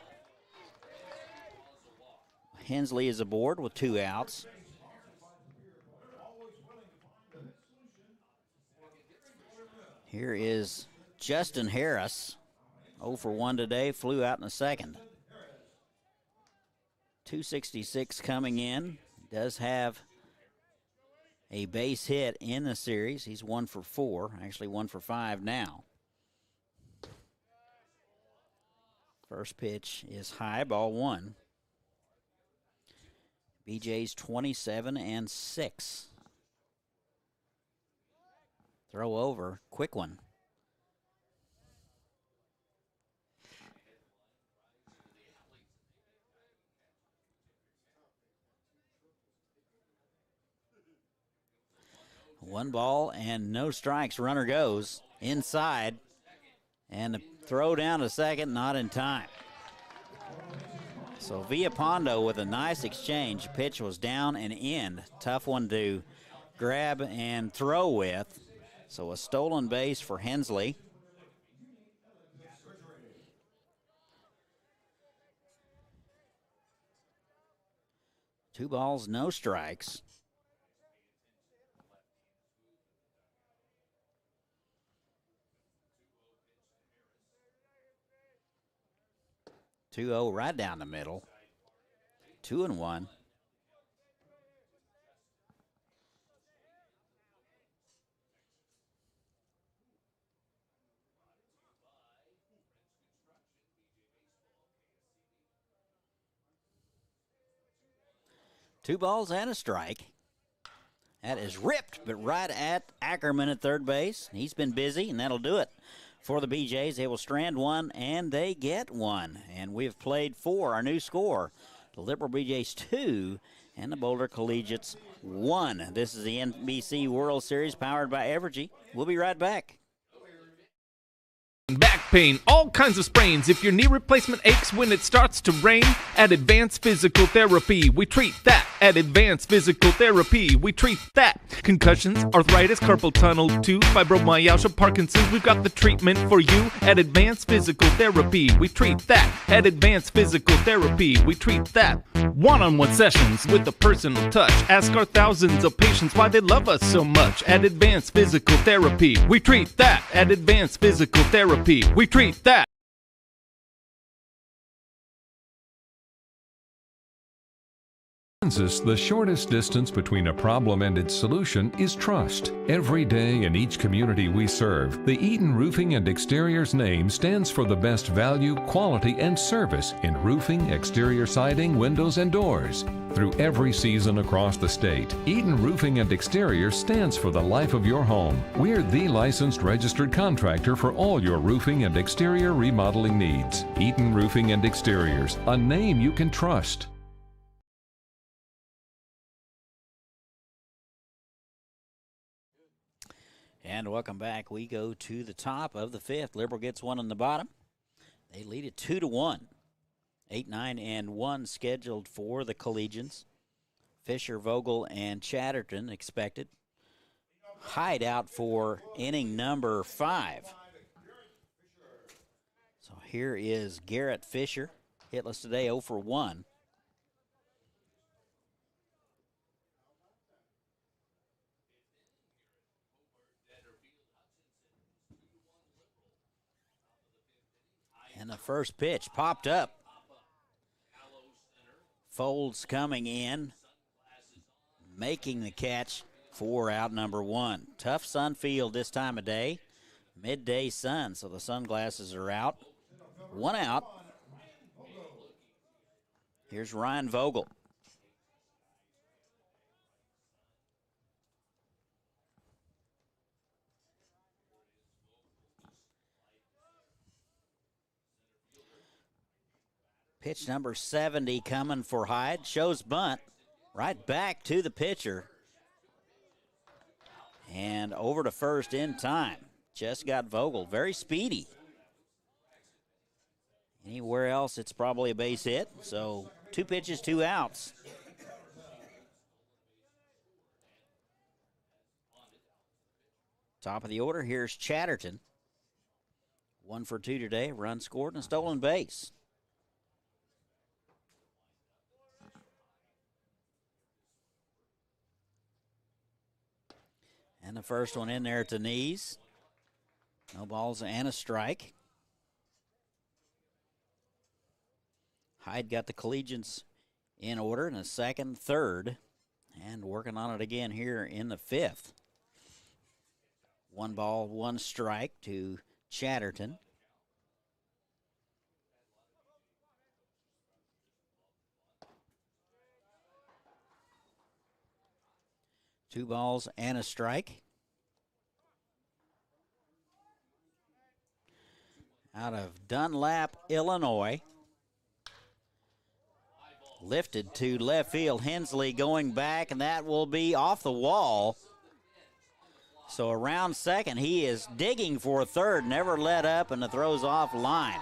Hensley is aboard with 2 outs. Here is Justin Harris. 0 for 1 today, flew out in the second. 266 coming in. Does have a base hit in the series. He's 1 for 4, actually 1 for 5 now. First pitch is high, ball 1. BJ's 27-6. Throw over, quick one. One ball and no strikes. Runner goes inside. And the throw down to second, not in time. So Villapondo with a nice exchange. Pitch was down and in. Tough one to grab and throw with. So a stolen base for Hensley. Two balls, no strikes. Two-0 right down the middle. 2-1. Two balls and a strike. That is ripped, but right at Ackerman at third base. He's been busy, and that'll do it for the BJs. They will strand one, and they get one. And we've played 4, our new score. The Liberal BJs 2, and the Boulder Collegians 1. This is the NBC World Series powered by Evergy. We'll be right back. Back pain, all kinds of sprains. If your knee replacement aches when it starts to rain, at Advanced Physical Therapy, we treat that. At Advanced Physical Therapy, we treat that. Concussions, arthritis, carpal tunnel, tooth, fibromyalgia, Parkinson's, we've got the treatment for you. At Advanced Physical Therapy, we treat that. At Advanced Physical Therapy, we treat that. One-on-one sessions with a personal touch. Ask our thousands of patients why they love us so much. At Advanced Physical Therapy, we treat that. At Advanced Physical Therapy, we treat that. Kansas, the shortest distance between a problem and its solution is trust. Every day in each community we serve, the Eaton Roofing and Exteriors name stands for the best value, quality, and service in roofing, exterior siding, windows, and doors. Through every season across the state, Eaton Roofing and Exteriors stands for the life of your home. We're the licensed registered contractor for all your roofing and exterior remodeling needs. Eaton Roofing and Exteriors, a name you can trust. And welcome back. We go to the top of the 5th. Liberal gets one on the bottom. They lead it 2-1. 8, 9, and 1 scheduled for the Collegians. Fisher, Vogel, and Chatterton expected. Hideout for inning number 5. So here is Garrett Fisher. Hitless today, 0 for 1. And the first pitch popped up. Folds coming in, making the catch for out number 1. Tough sun field this time of day. Midday sun, so the sunglasses are out. 1 out. Here's Ryan Vogel. Pitch number 70 coming for Hyde. Shows bunt. Right back to the pitcher. And over to first in time. Just got Vogel. Very speedy. Anywhere else, it's probably a base hit. So 2 pitches, 2 outs. Top of the order, here's Chatterton. 1 for 2 today. Run scored and a stolen base. And the first one in there at the knees. No balls and a strike. Hyde got the Collegians in order in the second, third, and working on it again here in the fifth. 1 ball, 1 strike to Chatterton. Two balls and a strike. Out of Dunlap, Illinois. Lifted to left field. Hensley going back, and that will be off the wall. So around second, he is digging for third, never let up, and the throw's off line.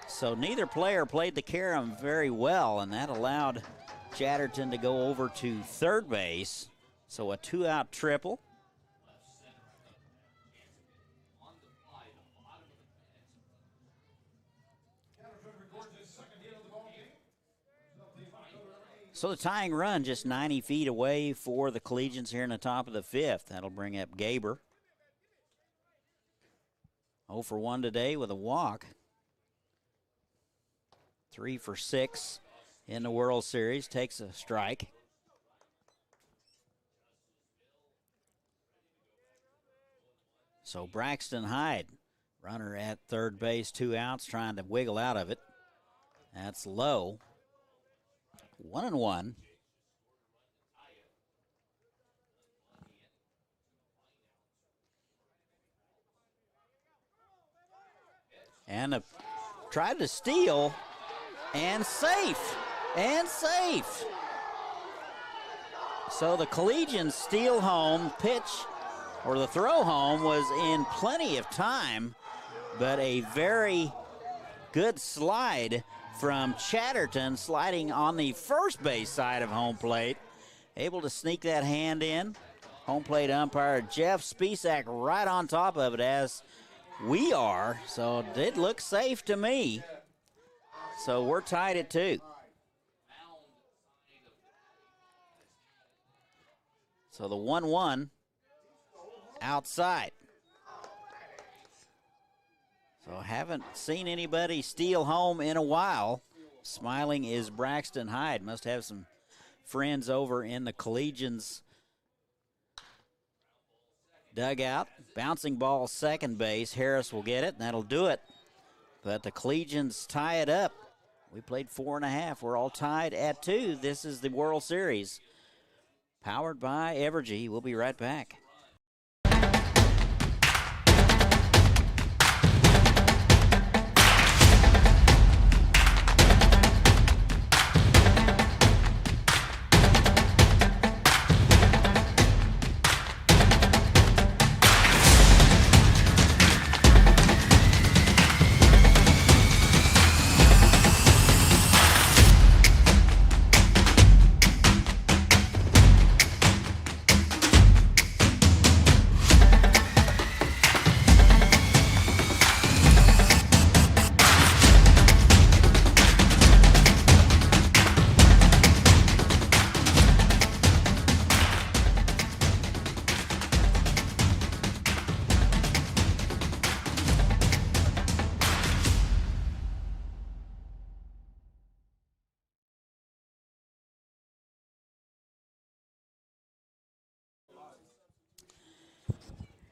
So neither player played the carom very well, and that allowed Chatterton to go over to third base. So a 2-out triple. So the tying run just 90 feet away for the Collegians here in the top of the fifth. That'll bring up Gaber. 0 for 1 today with a walk. 3 for 6 in the World Series. Takes a strike. So Braxton Hyde, runner at third base, 2 outs, trying to wiggle out of it. That's low. 1-1. And tried to steal, and safe, So the Collegians steal home, pitch, or the throw home was in plenty of time, but a very good slide from Chatterton, sliding on the first base side of home plate. Able to sneak that hand in. Home plate umpire Jeff Spisak right on top of it, as we are. So it did look safe to me. So we're tied at 2. So the 1-1 outside. So haven't seen anybody steal home in a while. Smiling is Braxton Hyde. Must have some friends over in the Collegians dugout. Bouncing ball second base. Harris will get it, and that'll do it. But the Collegians tie it up. We played 4.5. We're all tied at 2. This is the World Series. Powered by Evergy. We'll be right back.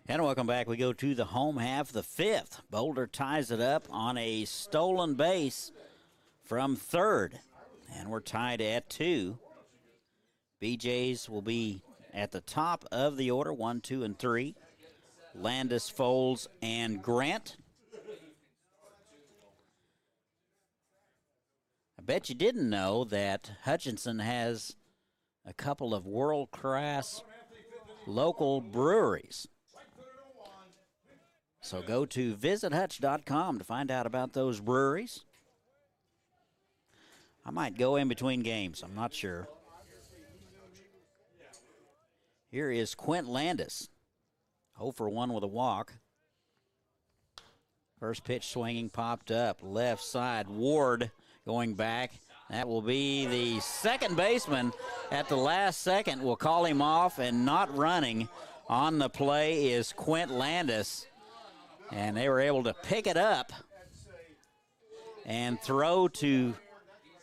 And welcome back. We go to the home half of the fifth. Boulder ties it up on a stolen base from third. And we're tied at 2. BJs will be at the top of the order, 1, 2, and 3. Landis, Foles, and Grant. I bet you didn't know that Hutchinson has a couple of world-class local breweries. So go to visithutch.com to find out about those breweries. I might go in between games. I'm not sure. Here is Quint Landis. 0 for 1 with a walk. First pitch swinging, popped up. Left side, Ward going back. That will be the second baseman at the last second. Will call him off, and not running On the play is Quint Landis, and they were able to pick it up and throw to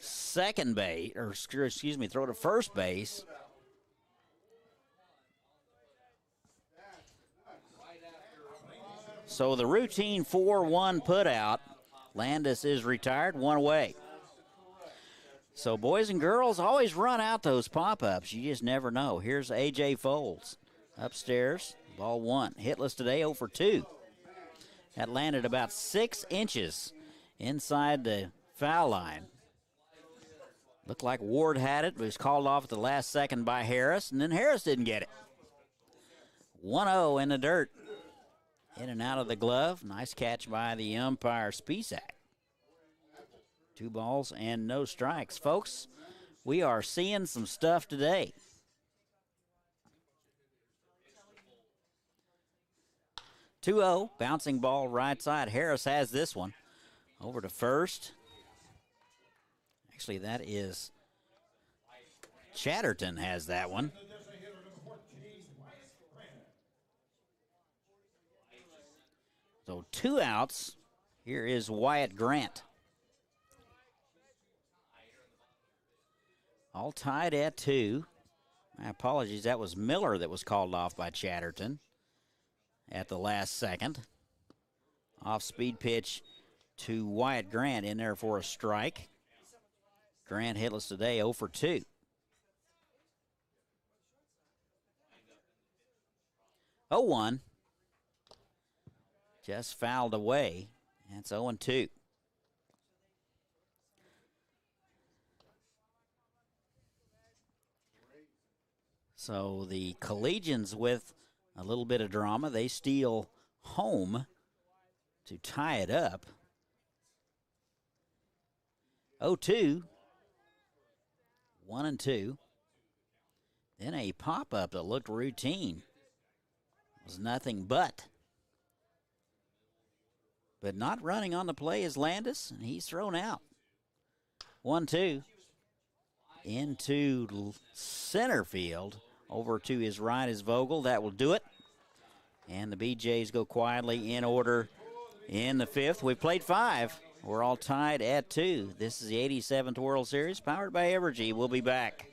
second base, or excuse me, throw to first base. So the routine 4-1 putout, Landis is retired, one away. So boys and girls, always run out those pop-ups. You just never know. Here's A.J. Foles upstairs, ball one. Hitless today, 0 for 2. That landed about 6 inches inside the foul line. Looked like Ward had it, but was called off at the last second by Harris, and then Harris didn't get it. 1-0 in the dirt. In and out of the glove. Nice catch by the umpire, Spisak. 2 balls and no strikes. Folks, we are seeing some stuff today. (2-0), bouncing ball right side. Harris has this one. Over to first. Actually, that is Chatterton has that one. So 2 outs. Here is Wyatt Grant. All tied at 2. My apologies, that was Miller that was called off by Chatterton at the last second. Off-speed pitch to Wyatt Grant in there for a strike. Grant hitless today, 0 for 2. Oh, 1. Just fouled away. That's 0-2. So the Collegians with a little bit of drama. They steal home to tie it up. 0-2. 1-2. Then a pop-up that looked routine. It was nothing but. But not running on the play is Landis, and he's thrown out. 1-2. Into center field. Over to his right is Vogel. That will do it. And the BJs go quietly in order in the 5th. We've played 5. We're all tied at 2. This is the 87th World Series, powered by Evergy. We'll be back.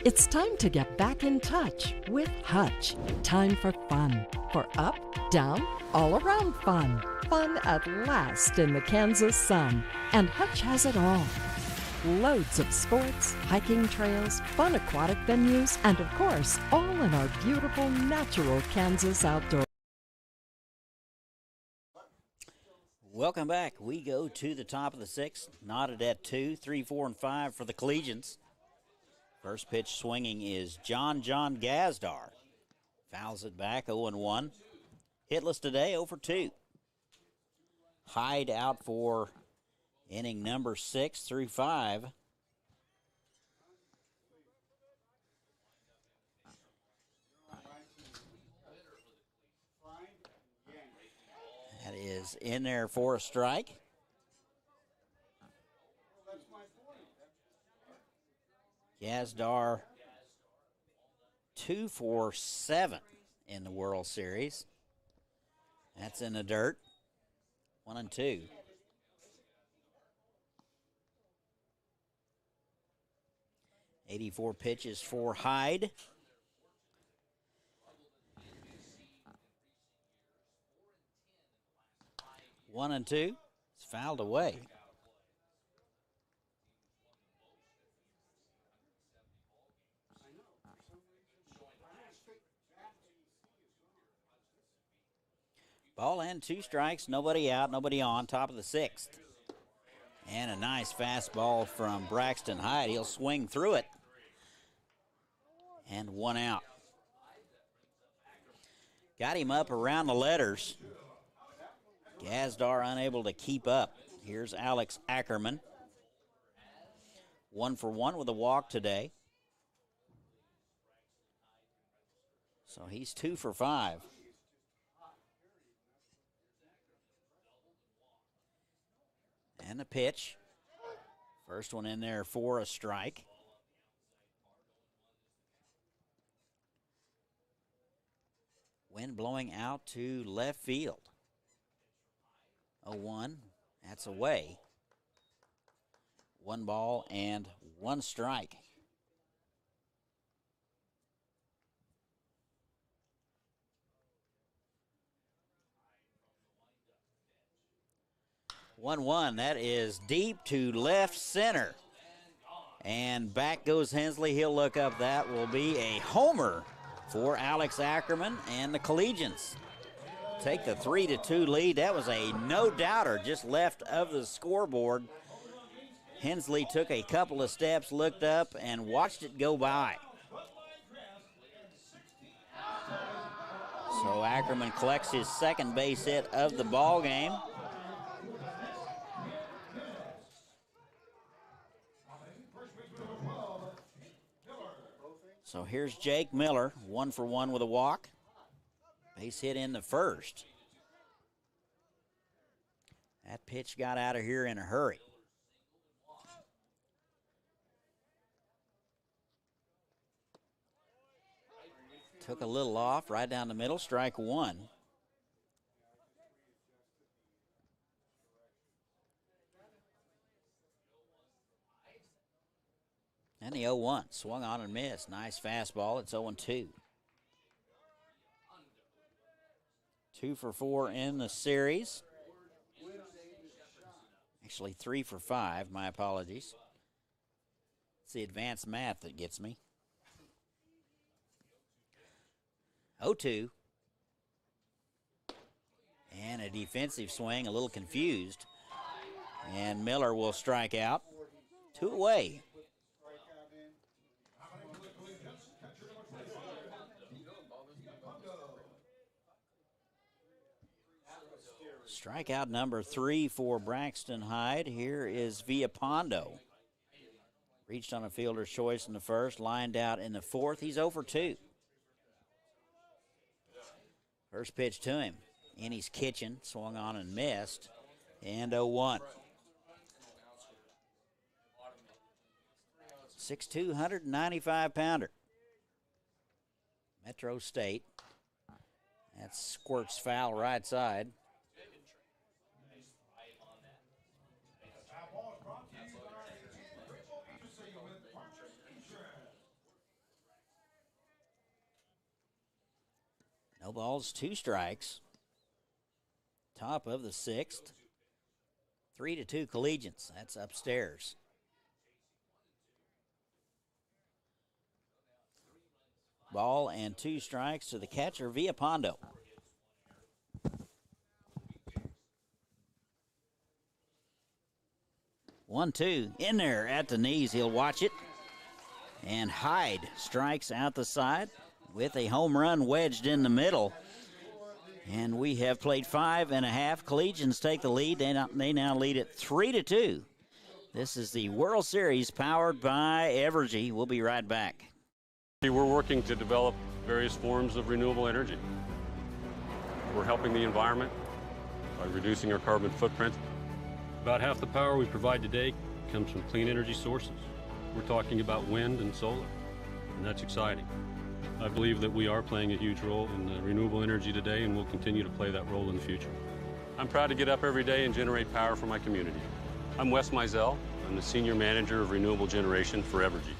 It's time to get back in touch with Hutch. Time for fun. For up, down, all around fun. Fun at last in the Kansas sun. And Hutch has it all. Loads of sports, hiking trails, fun aquatic venues, and of course, all in our beautiful natural Kansas outdoors. Welcome back. We go to the top of the 6th. Knotted at 2, 3, 4, and 5 for the Collegians. First pitch swinging is John Gazdar. Fouls it back, 0-1. Hitless today, 0 for 2. Hyde out for inning number 6 through 5. That is in there for a strike. Gazdar 2 for 7 in the World Series. That's in the dirt. 1-2. 84 pitches for Hyde. One and two. It's fouled away. Ball and 2 strikes, nobody out, nobody on, top of the 6th. And a nice fastball from Braxton Hyde. He'll swing through it. And 1 out. Got him up around the letters. Gazdar unable to keep up. Here's Alex Ackerman. 1 for 1 with a walk today. So he's 2 for 5. And a pitch. First one in there for a strike. Wind blowing out to left field. 0-1. That's away. 1 ball and 1 strike. One. That is deep to left center. And back goes Hensley. He'll look up. That will be a homer for Alex Ackerman and the Collegians. Take the 3-2 lead. That was a no-doubter just left of the scoreboard. Hensley took a couple of steps, looked up, and watched it go by. So Ackerman collects his second base hit of the ball game. So here's Jake Miller, 1 for 1 with a walk. Base hit in the first. That pitch got out of here in a hurry. Took a little off, right down the middle, strike 1. And the 0-1, swung on and missed. Nice fastball, it's 0-2. 2 for 4 in the series. Actually 3 for 5, my apologies. It's the advanced math that gets me. 0-2. And a defensive swing, a little confused. And Miller will strike out. 2 away. Strikeout number 3 for Braxton Hyde. Here is Villapondo. Reached on a fielder's choice in the first, lined out in the fourth. He's 0 for 2. First pitch to him. In his kitchen, swung on and missed. And 0-1. 6'2", 195-pounder. Metro State. That squirts foul right side. No balls, 2 strikes. Top of the 6th. 3-2 Collegians. That's upstairs. Ball and 2 strikes to the catcher, Villapondo. One, two, in there at the knees. He'll watch it. And Hyde strikes out the side with a home run wedged in the middle. And we have played 5.5. Collegians take the lead. They now lead it 3-2. This is the World Series powered by Evergy. We'll be right back. We're working to develop various forms of renewable energy. We're helping the environment by reducing our carbon footprint. About half the power we provide today comes from clean energy sources. We're talking about wind and solar, and that's exciting. I believe that we are playing a huge role in renewable energy today, and we'll continue to play that role in the future. I'm proud to get up every day and generate power for my community. I'm Wes Mizell. I'm the Senior Manager of Renewable Generation for Evergy.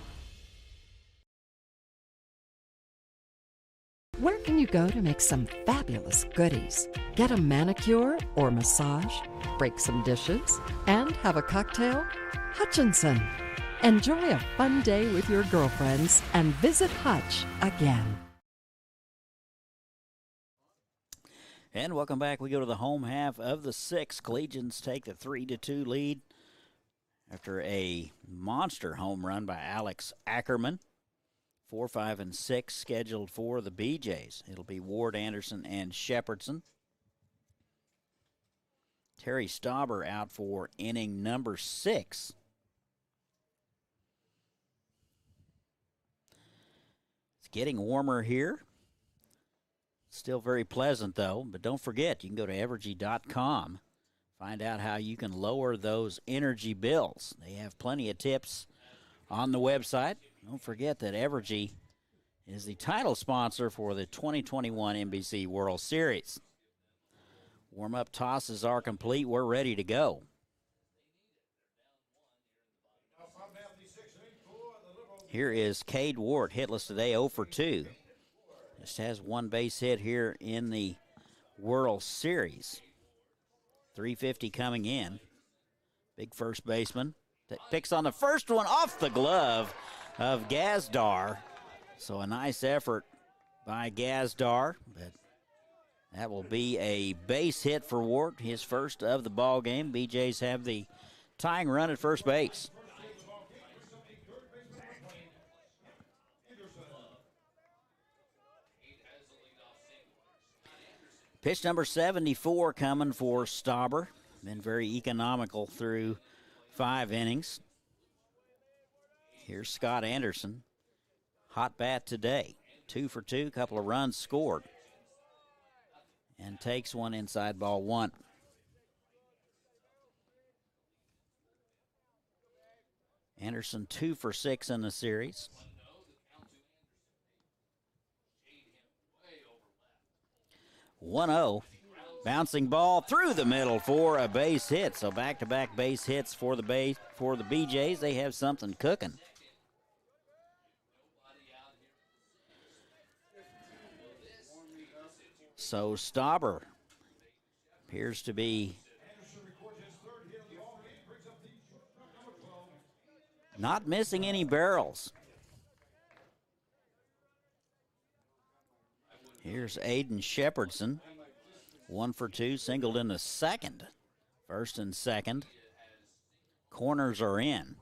Where can you go to make some fabulous goodies? Get a manicure or massage, break some dishes, and have a cocktail? Hutchinson. Enjoy a fun day with your girlfriends and visit Hutch again. And welcome back. We go to the home half of the sixth. Collegians take the 3-2 lead after a monster home run by Alex Ackerman. 4, 5, and 6 scheduled for the BJs. It'll be Ward, Anderson, and Shepherdson. Terry Stauber out for inning number 6. It's getting warmer here. Still very pleasant, though. But don't forget, you can go to Evergy.com. Find out how you can lower those energy bills. They have plenty of tips on the website. Don't forget that Evergy is the title sponsor for the 2021 NBC World Series. Warm-up tosses are complete. We're ready to go. Here is Cade Ward, hitless today, 0 for 2. Just has one base hit here in the World Series. 350 coming in. Big first baseman that picks on the first one off the glove of Gazdar. So a nice effort by Gazdar, but that will be a base hit for Ward, his first of the ball game. BJs have the tying run at first base. Pitch number 74 coming for Stauber. Been very economical through 5 innings. Here's Scott Anderson. Hot bat today. 2 for 2, couple of runs scored. And takes one inside ball 1. Anderson 2 for 6 in the series. 1-0. Bouncing ball through the middle for a base hit. So back-to-back base hits for the BJs. They have something cooking. So Stauber appears to be not missing any barrels. Here's Aiden Shepherdson. 1 for 2, singled in the second. First and second. Corners are in.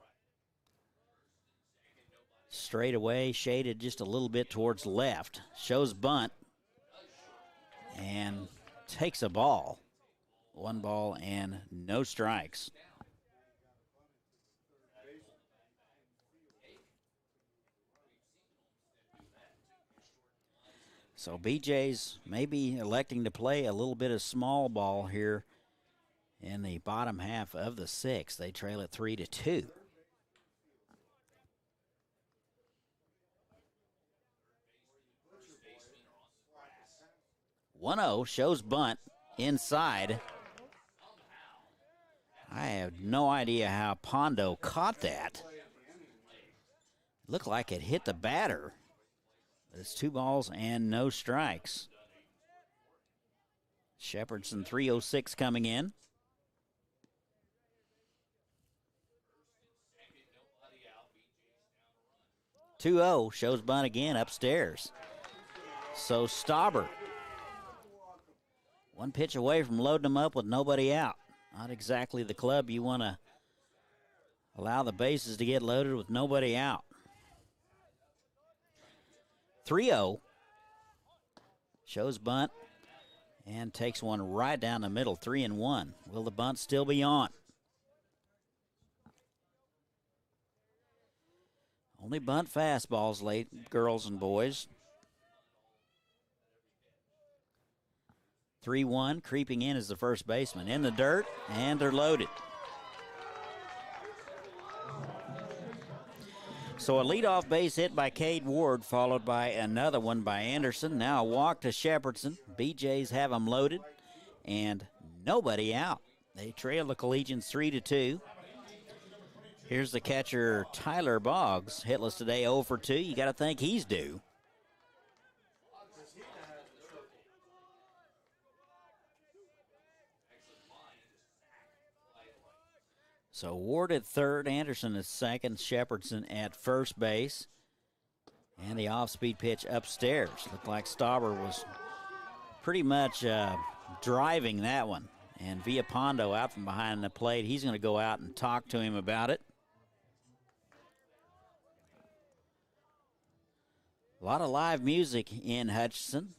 Straight away, shaded just a little bit towards left. Shows bunt. And takes a ball. 1 ball and no strikes. So BJ's maybe electing to play a little bit of small ball here in the bottom half of the 6th. They trail it 3-2. One-0 shows bunt inside. I have no idea how Pondo caught that. Looked like it hit the batter. But it's 2 balls and no strikes. Shepherdson 306 coming in. Two-0 shows bunt again upstairs. So Stauber, 1 pitch away from loading them up with nobody out. Not exactly the club you want to allow the bases to get loaded with nobody out. 3-0 shows bunt and takes one right down the middle, 3-1. Will the bunt still be on? Only bunt fastballs late, girls and boys. 3-1, creeping in as the first baseman. In the dirt, and they're loaded. So a leadoff base hit by Cade Ward, followed by another one by Anderson. Now a walk to Shepherdson. BJs have them loaded, and nobody out. They trail the Collegians 3-2. Here's the catcher, Tyler Boggs, hitless today, 0 for 2. You got to think he's due. So Ward at third, Anderson at second, Shepherdson at first base. And the off-speed pitch upstairs. Looked like Stauber was pretty much driving that one. And Villapondo out from behind the plate. He's going to go out and talk to him about it. A lot of live music in Hutchinson.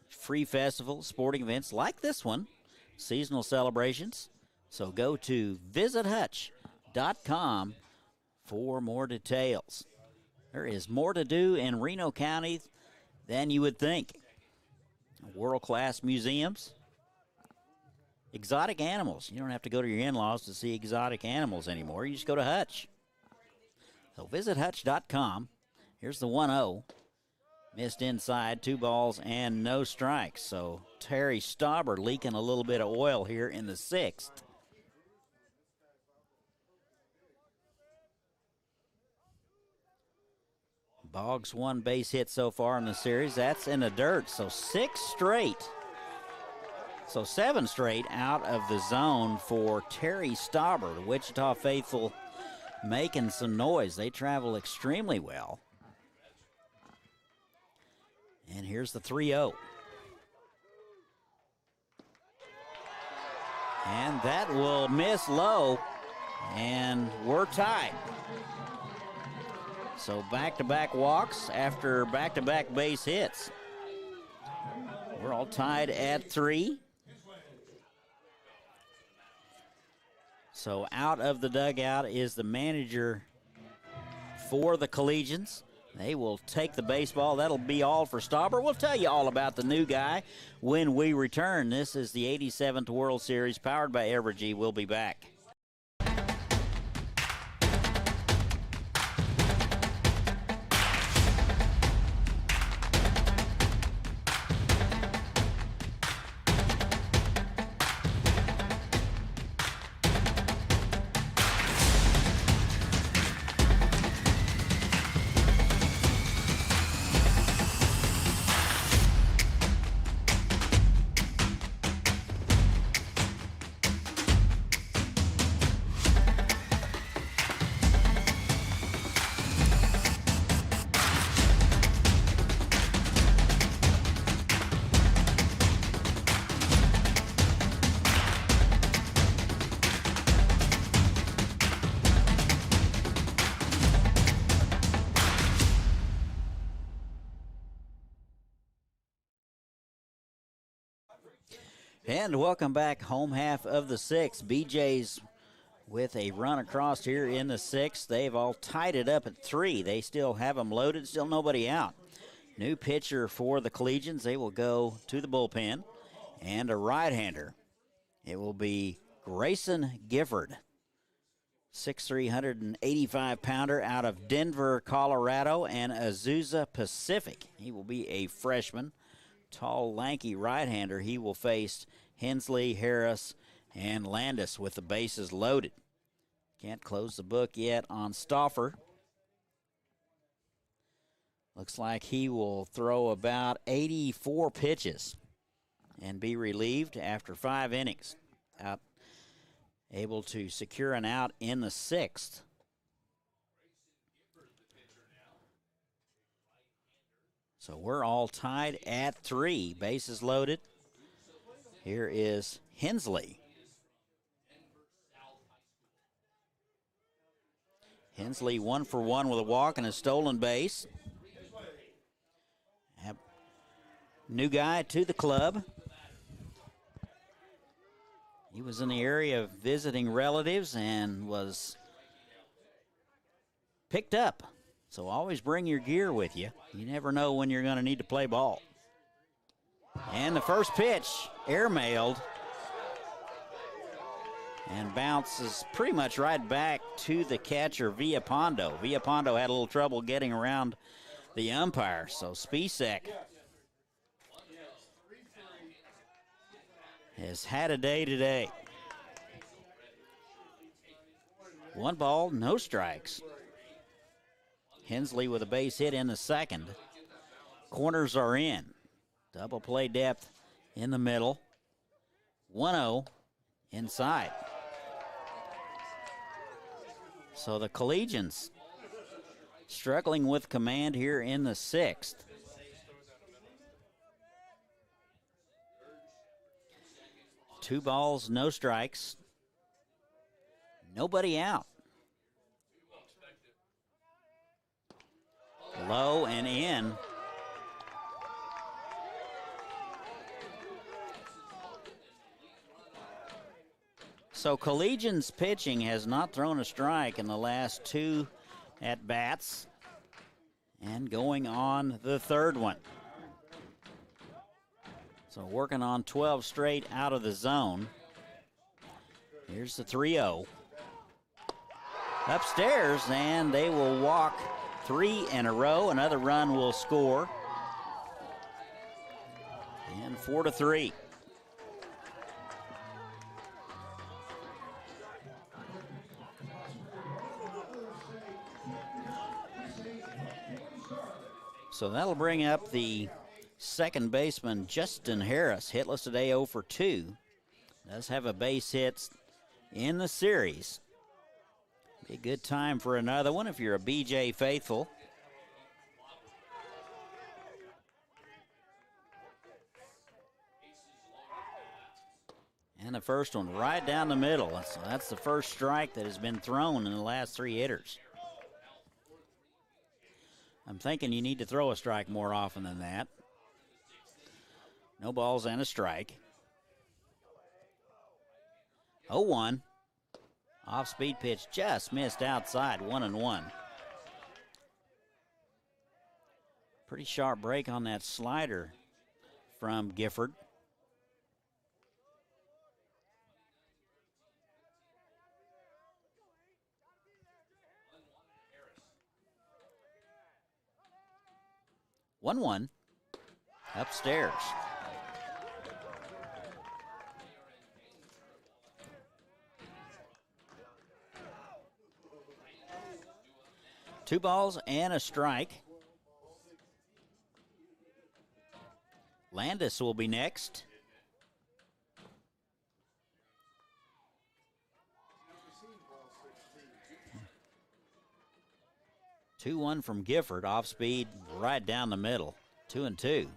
Free festivals, sporting events like this one. Seasonal celebrations. So go to visithutch.com for more details. There is more to do in Reno County than you would think. World-class museums. Exotic animals. You don't have to go to your in-laws to see exotic animals anymore. You just go to Hutch. So visit Hutch.com. Here's the 1-0. Missed inside, 2 balls and no strikes. So Terry Stauber leaking a little bit of oil here in the 6th. Boggs 1 base hit so far in the series. That's in the dirt. So 6 straight. So 7 straight out of the zone for Terry Stauber. The Wichita faithful making some noise. They travel extremely well. And here's the 3-0. And that will miss low. And we're tied. So back-to-back walks after back-to-back base hits. We're all tied at 3. So out of the dugout is the manager for the Collegians. They will take the baseball. That'll be all for Stauber. We'll tell you all about the new guy when we return. This is the 87th World Series powered by Evergy. We'll be back. And welcome back, home half of the 6th. BJ's with a run across here in the 6th. They've all tied it up at 3. They still have them loaded, still nobody out. New pitcher for the Collegians. They will go to the bullpen. And a right-hander. It will be Grayson Gifford, 6'3", 185-pounder out of Denver, Colorado, and Azusa Pacific. He will be a freshman. Tall, lanky right-hander. He will face Hensley, Harris, and Landis with the bases loaded. Can't close the book yet on Stauffer. Looks like he will throw about 84 pitches and be relieved after 5 innings. Able to secure an out in the 6th. So we're all tied at 3. Bases loaded. Here is Hensley. Hensley 1 for 1 with a walk and a stolen base. New guy to the club. He was in the area visiting relatives and was picked up. So always bring your gear with you. You never know when you're going to need to play ball. And the first pitch, airmailed. And bounces pretty much right back to the catcher, Villapondo. Villapondo had a little trouble getting around the umpire. So Spacek has had a day today. 1 ball, no strikes. Hensley with a base hit in the 2nd. Corners are in. Double play depth in the middle. 1-0 inside. So the Collegians struggling with command here in the 6th. Two balls, no strikes. Nobody out. Low and in. So Collegians pitching has not thrown a strike in the last 2 at-bats, and going on the 3rd one. So working on 12 straight out of the zone. Here's the 3-0. Upstairs, and they will walk 3 in a row. Another run will score. And 4-3. So that'll bring up the second baseman, Justin Harris, hitless today, 0 for 2. Does have a base hit in the series. Be a good time for another one if you're a BJ faithful. And the first one right down the middle. So that's the first strike that has been thrown in the last 3 hitters. I'm thinking you need to throw a strike more often than that. No balls and a strike. 0-1. Off-speed pitch just missed outside, 1-1. Pretty sharp break on that slider from Gifford. One upstairs. Two balls and a strike. Landis will be next. Two-one from Gifford, off speed, right down the middle. 2-2.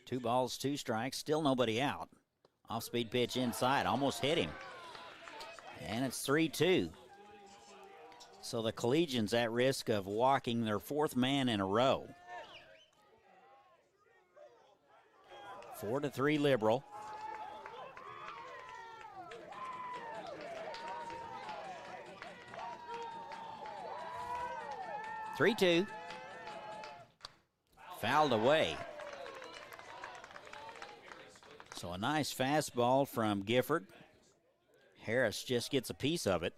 Two balls, 2 strikes, still nobody out. Off-speed pitch inside, almost hit him. And it's 3-2. So the Collegians at risk of walking their 4th man in a row. 4-3 Liberal. Three-two. Fouled away. So a nice fastball from Gifford. Harris just gets a piece of it.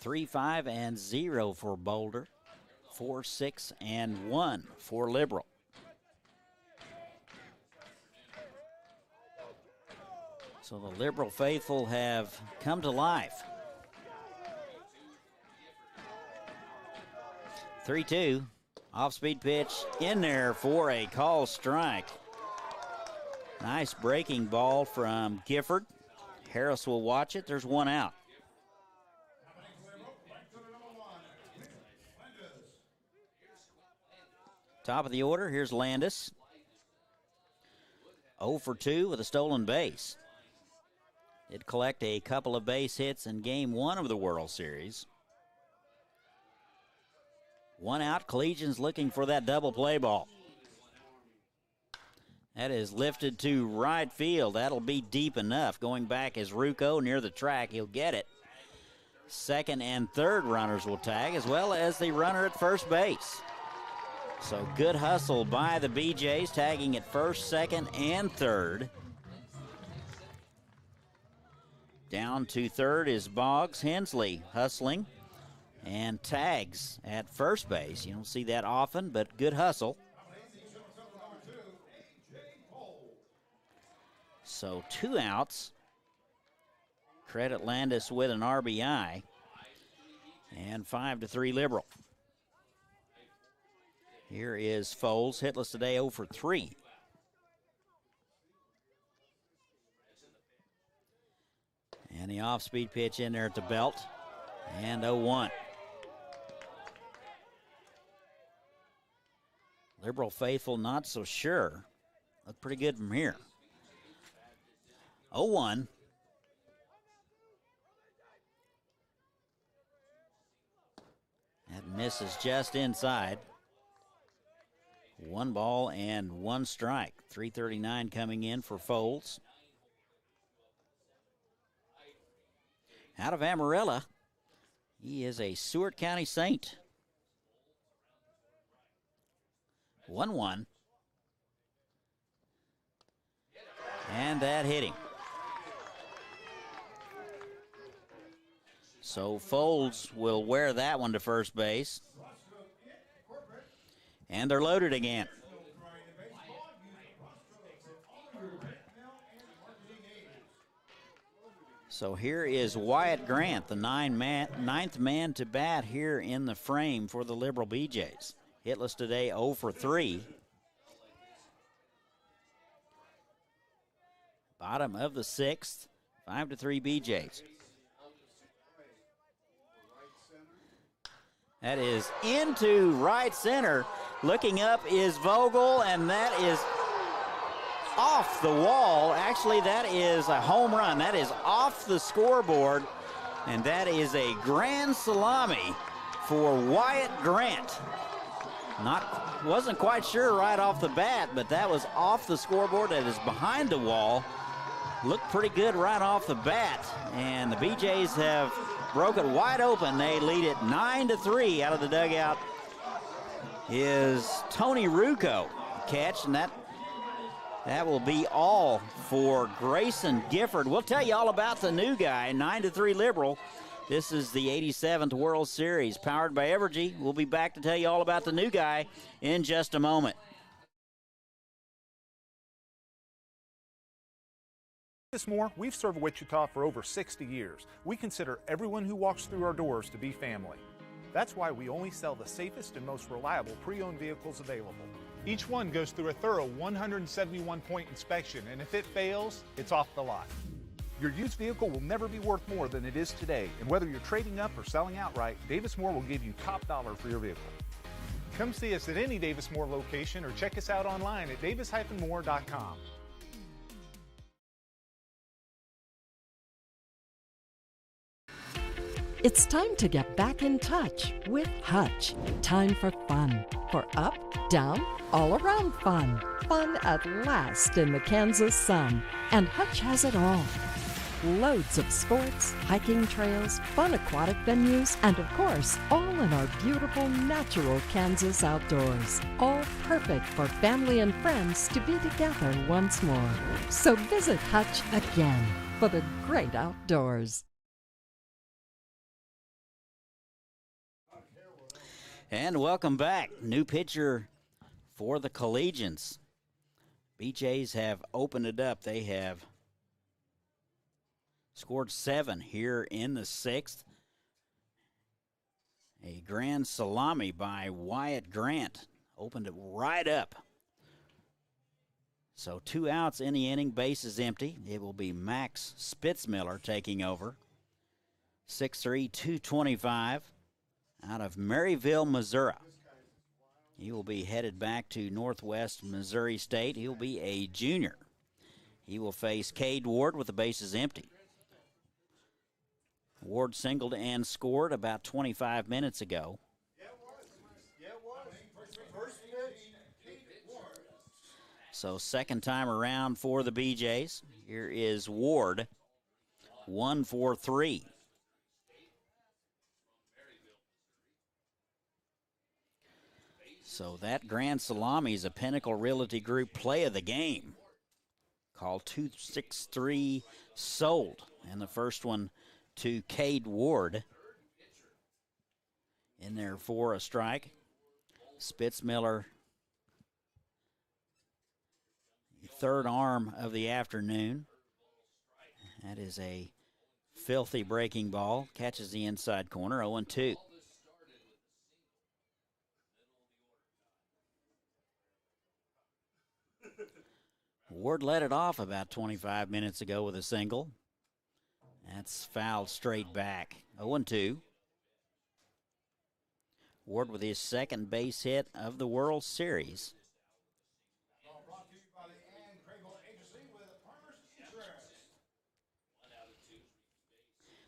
3-5-0 for Boulder. 4-6-1 for Liberal. So the Liberal faithful have come to life. 3-2. Off-speed pitch in there for a call strike. Nice breaking ball from Gifford. Harris will watch it. There's one out. Top of the order, here's Landis. 0 for 2 with a stolen base. Did collect a couple of base hits in Game 1 of the World Series. One out, Collegians looking for that double play ball. That is lifted to right field. That'll be deep enough. Going back is Rucco near the track. He'll get it. Second and third runners will tag, as well as the runner at first base. So good hustle by the BJs, tagging at first, second, and third. Down to third is Boggs. Hensley hustling and tags at first base. You don't see that often, but good hustle. So 2 outs. Credit Landis with an RBI. And 5-3 Liberal. Here is Foles, hitless today, 0 for 3. And the off-speed pitch in there at the belt. And 0-1. Liberal faithful, not so sure. Looked pretty good from here. 0-1. That misses just inside. 1 ball and 1 strike. 339 coming in for Foles. Out of Amarillo, he is a Seward County Saint. 1-1. And that hit him. So Foles will wear that one to first base. And they're loaded again. So here is Wyatt Grant, the ninth man to bat here in the frame for the Liberal BJs. Hitless today, 0 for 3. Bottom of the 6th, 5-3 BJs. That is into right center. Looking up is Vogel, and that is off the wall. Actually, that is a home run. That is off the scoreboard, and that is a grand salami for Wyatt Grant. Wasn't quite sure right off the bat, but that was off the scoreboard. That is behind the wall. Looked pretty good right off the bat, and the BJs have broke it wide open. They lead it 9-3 out of the dugout. Is Tony Rucco catch, and that will be all for Grayson Gifford. We'll tell you all about the new guy, 9-3 Liberal. This is the 87th World Series, powered by Evergy. We'll be back to tell you all about the new guy in just a moment. More, we've served Wichita for over 60 years. We consider everyone who walks through our doors to be family. That's why we only sell the safest and most reliable pre-owned vehicles available. Each one goes through a thorough 171-point inspection, and if it fails, it's off the lot. Your used vehicle will never be worth more than it is today, and whether you're trading up or selling outright, Davis Moore will give you top dollar for your vehicle. Come see us at any Davis Moore location or check us out online at davis-moore.com. It's time to get back in touch with Hutch. Time for fun. For up, down, all around fun. Fun at last in the Kansas sun. And Hutch has it all. Loads of sports, hiking trails, fun aquatic venues, and of course, all in our beautiful natural Kansas outdoors. All perfect for family and friends to be together once more. So visit Hutch again for the great outdoors. And welcome back. New pitcher for the Collegians. BJs have opened it up. They have scored 7 here in the 6th. A grand salami by Wyatt Grant opened it right up. So 2 outs in the inning, base is empty. It will be Max Spitzmiller taking over. 6'3", 225. Out of Maryville, Missouri. He will be headed back to Northwest Missouri State. He'll be a junior. He will face Cade Ward with the bases empty. Ward singled and scored about 25 minutes ago. So second time around for the BJs. Here is Ward, 1 for 3. So that grand salami is a Pinnacle Realty Group play of the game. Call 263 sold. And the first one to Cade Ward. In there for a strike. Spitzmiller third arm of the afternoon. That is a filthy breaking ball. Catches the inside corner, 0-2. Ward led it off about 25 minutes ago with a single. That's fouled straight back, 0-2. Ward with his second base hit of the World Series.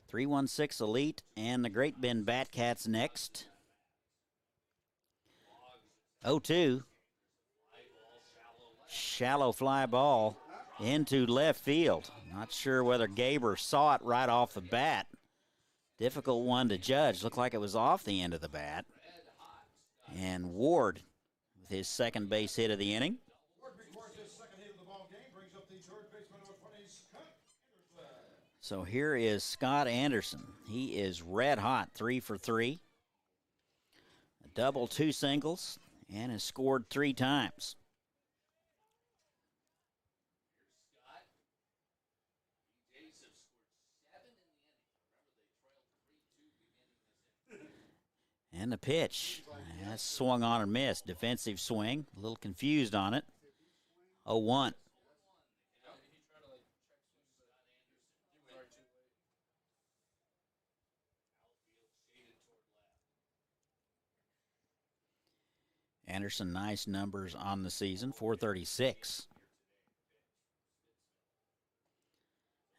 316 Elite and the Great Bend Batcats next. 0-2. Shallow fly ball into left field. Not sure whether Gaber saw it right off the bat. Difficult one to judge. Looked like it was off the end of the bat. And Ward with his second base hit of the inning. So here is Scott Anderson. He is red hot, 3 for 3. A double, 2 singles, and has scored 3 times. And the pitch. That's swung on and missed. Defensive swing. A little confused on it. 0-1. Anderson, nice numbers on the season, 436.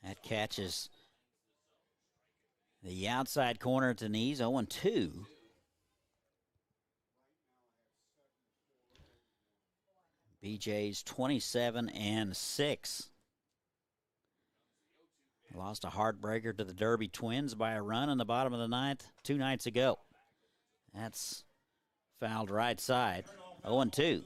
That catches the outside corner to knees, 0-2. BJ's 27-6. Lost a heartbreaker to the Derby Twins by a run in the bottom of the ninth 2 nights ago. That's fouled right side, 0-2.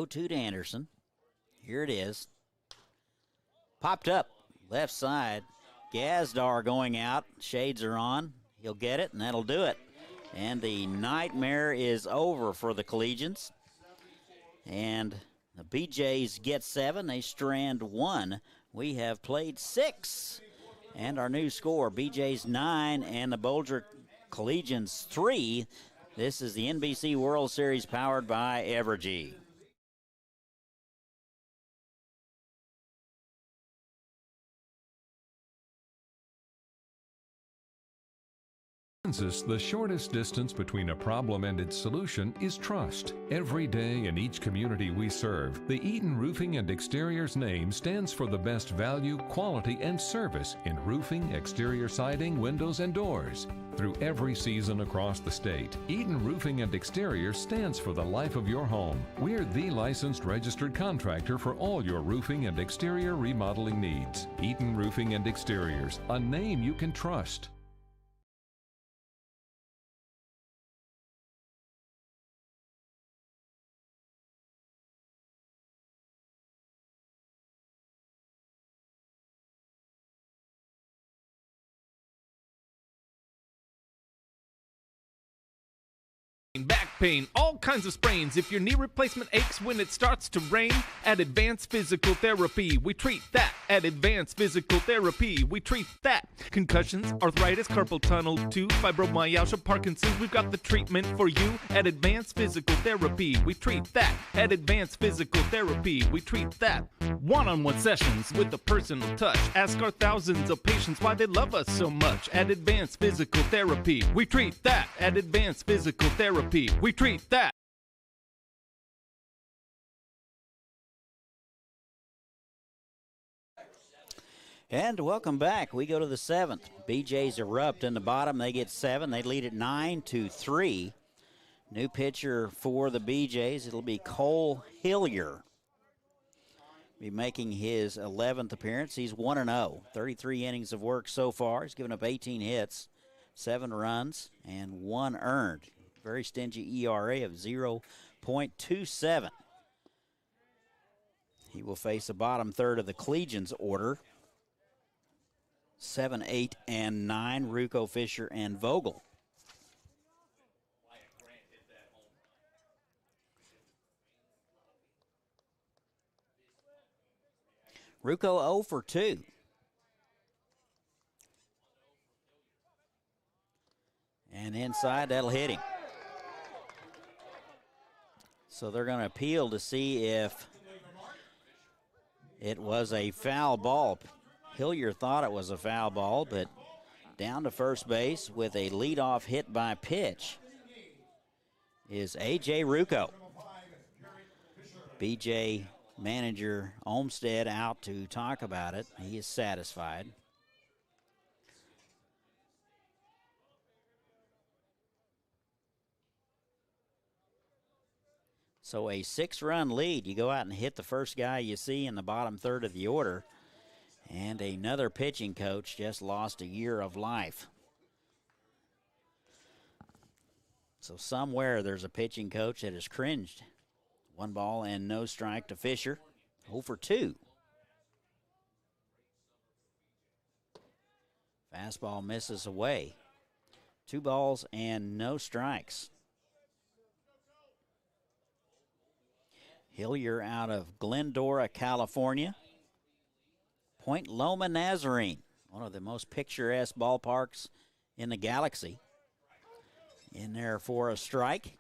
To Anderson. Here it is. Popped up, left side. Gazdar going out. Shades are on. He'll get it, and that'll do it. And the nightmare is over for the Collegians. And the BJs get 7. They strand 1. We have played 6. And our new score, BJs 9 and the Boulder Collegians 3. This is the NBC World Series powered by Evergy. Kansas, the shortest distance between a problem and its solution is trust. Every day in each community we serve, the Eaton Roofing and Exteriors name stands for the best value, quality, and service in roofing, exterior siding, windows, and doors. Through every season across the state, Eaton Roofing and Exteriors stands for the life of your home. We're the licensed registered contractor for all your roofing and exterior remodeling needs. Eaton Roofing and Exteriors, a name you can trust. Back pain, all kinds of sprains. If your knee replacement aches when it starts to rain, at Advanced Physical Therapy, we treat that. At Advanced Physical Therapy, we treat that. Concussions, arthritis, carpal tunnel, tooth, fibromyalgia, Parkinson's, we've got the treatment for you. At Advanced Physical Therapy, we treat that. At Advanced Physical Therapy, we treat that. One-on-one sessions with a personal touch. Ask our thousands of patients why they love us so much. At Advanced Physical Therapy, we treat that. At Advanced Physical Therapy, we treat that. And welcome back. We go to the 7th. BJ's erupt in the bottom. They get 7. They lead it 9-3. New pitcher for the BJ's. It'll be Cole Hillier. Be making his 11th appearance. He's 1-0. 33 innings of work so far. He's given up 18 hits, 7 runs, and 1 earned. very stingy ERA of 0.27. He will face the bottom third of the Collegians order. 7, 8, and 9, Rucco, Fisher, and Vogel. Rucco 0 for 2. And inside, that'll hit him. So they're going to appeal to see if it was a foul ball. Hillier thought it was a foul ball, but down to first base with a leadoff hit by pitch is A.J. Rucco. B.J. manager Olmsted out to talk about it. He is satisfied. So a 6-run lead. You go out and hit the first guy you see in the bottom third of the order. And another pitching coach just lost a year of life. So somewhere there's a pitching coach that has cringed. 1 ball and no strike to Fisher. 0 for 2. Fastball misses away. 2 balls and no strikes. Hillier out of Glendora, California. Point Loma Nazarene, one of the most picturesque ballparks in the galaxy. In there for a strike.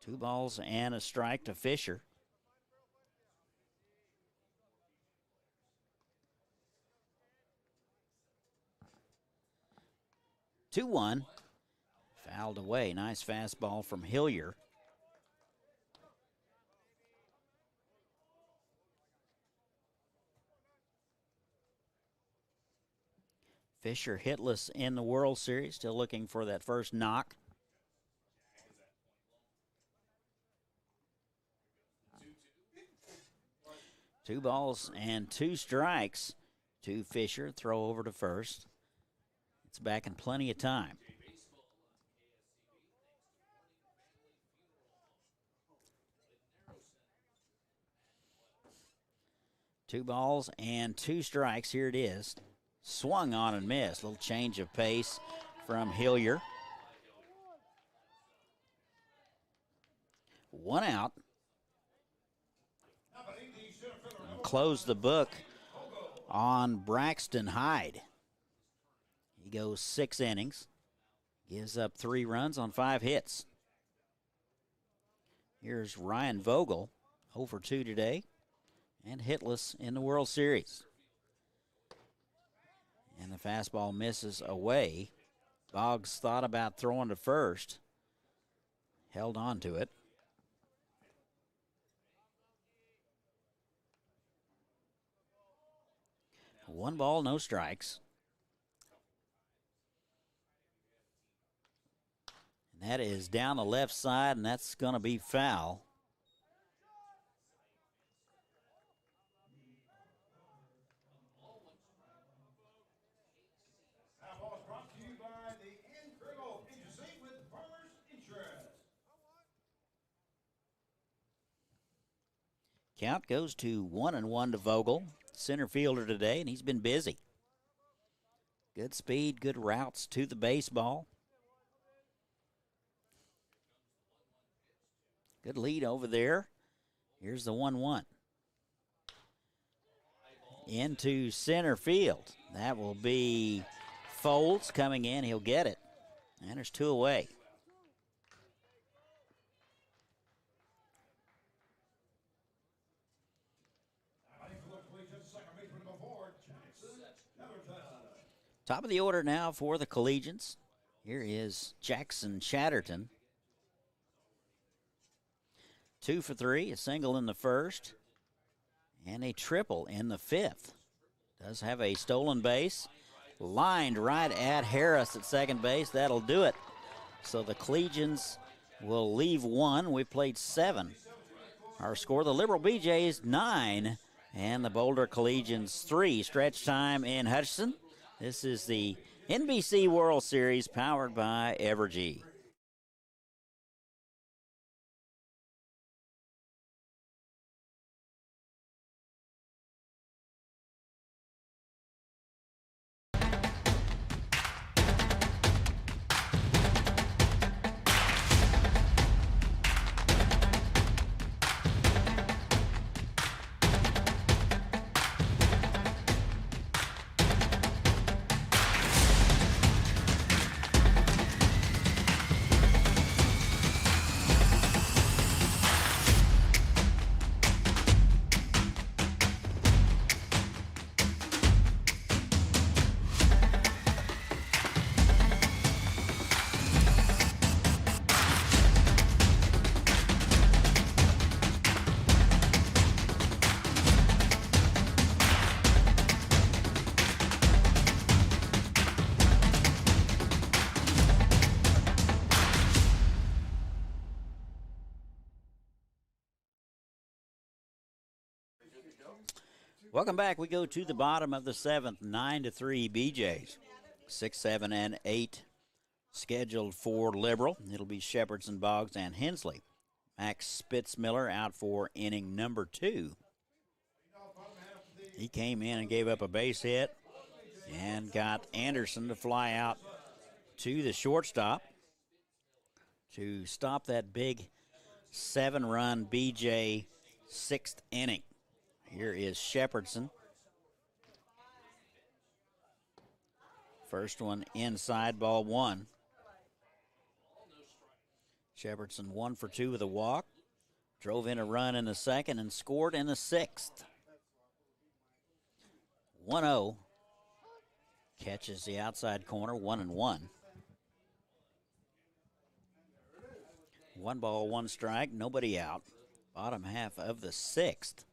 2 balls and a strike to Fisher. Two 1. Fouled away. Nice fastball from Hillier. Fisher hitless in the World Series, still looking for that first knock. Two balls and 2 strikes to Fisher. Throw over to first. It's back in plenty of time. Two balls and 2 strikes. Here it is. Swung on and missed. A little change of pace from Hillier. 1 out. Close the book on Braxton Hyde. He goes 6 innings. Gives up 3 runs on 5 hits. Here's Ryan Vogel, 0 for 2 today, and hitless in the World Series. And the fastball misses away. Boggs thought about throwing to first. Held on to it. One ball, no strikes. And that is down the left side, and that's going to be foul. Count goes to 1-1 to Vogel, center fielder today, and he's been busy. Good speed, good routes to the baseball. Good lead over there. Here's the 1-1. Into center field. That will be Folds coming in. He'll get it. And there's 2 away. Top of the order now for the Collegians. Here is Jackson Chatterton. 2 for 3, a single in the first, and a triple in the 5th. Does have a stolen base. Lined right at Harris at second base. That'll do it. So the Collegians will leave 1. We played 7. Our score, the Liberal BJs 9, and the Boulder Collegians 3. Stretch time in Hutchinson. This is the NBC World Series powered by Evergy. Welcome back. We go to the bottom of the seventh, 9-3 BJs. 6, 7, and 8 scheduled for Liberal. It'll be Shepherdson, Boggs, and Hensley. Max Spitzmiller out for inning number 2. He came in and gave up a base hit and got Anderson to fly out to the shortstop to stop that big 7-run BJ 6th inning. Here is Shepherdson. First one inside, ball 1. Shepherdson 1 for 2 with a walk. Drove in a run in the second and scored in the 6th. 1-0. Catches the outside corner, 1-1. 1 ball, 1 strike, nobody out. Bottom half of the 6th.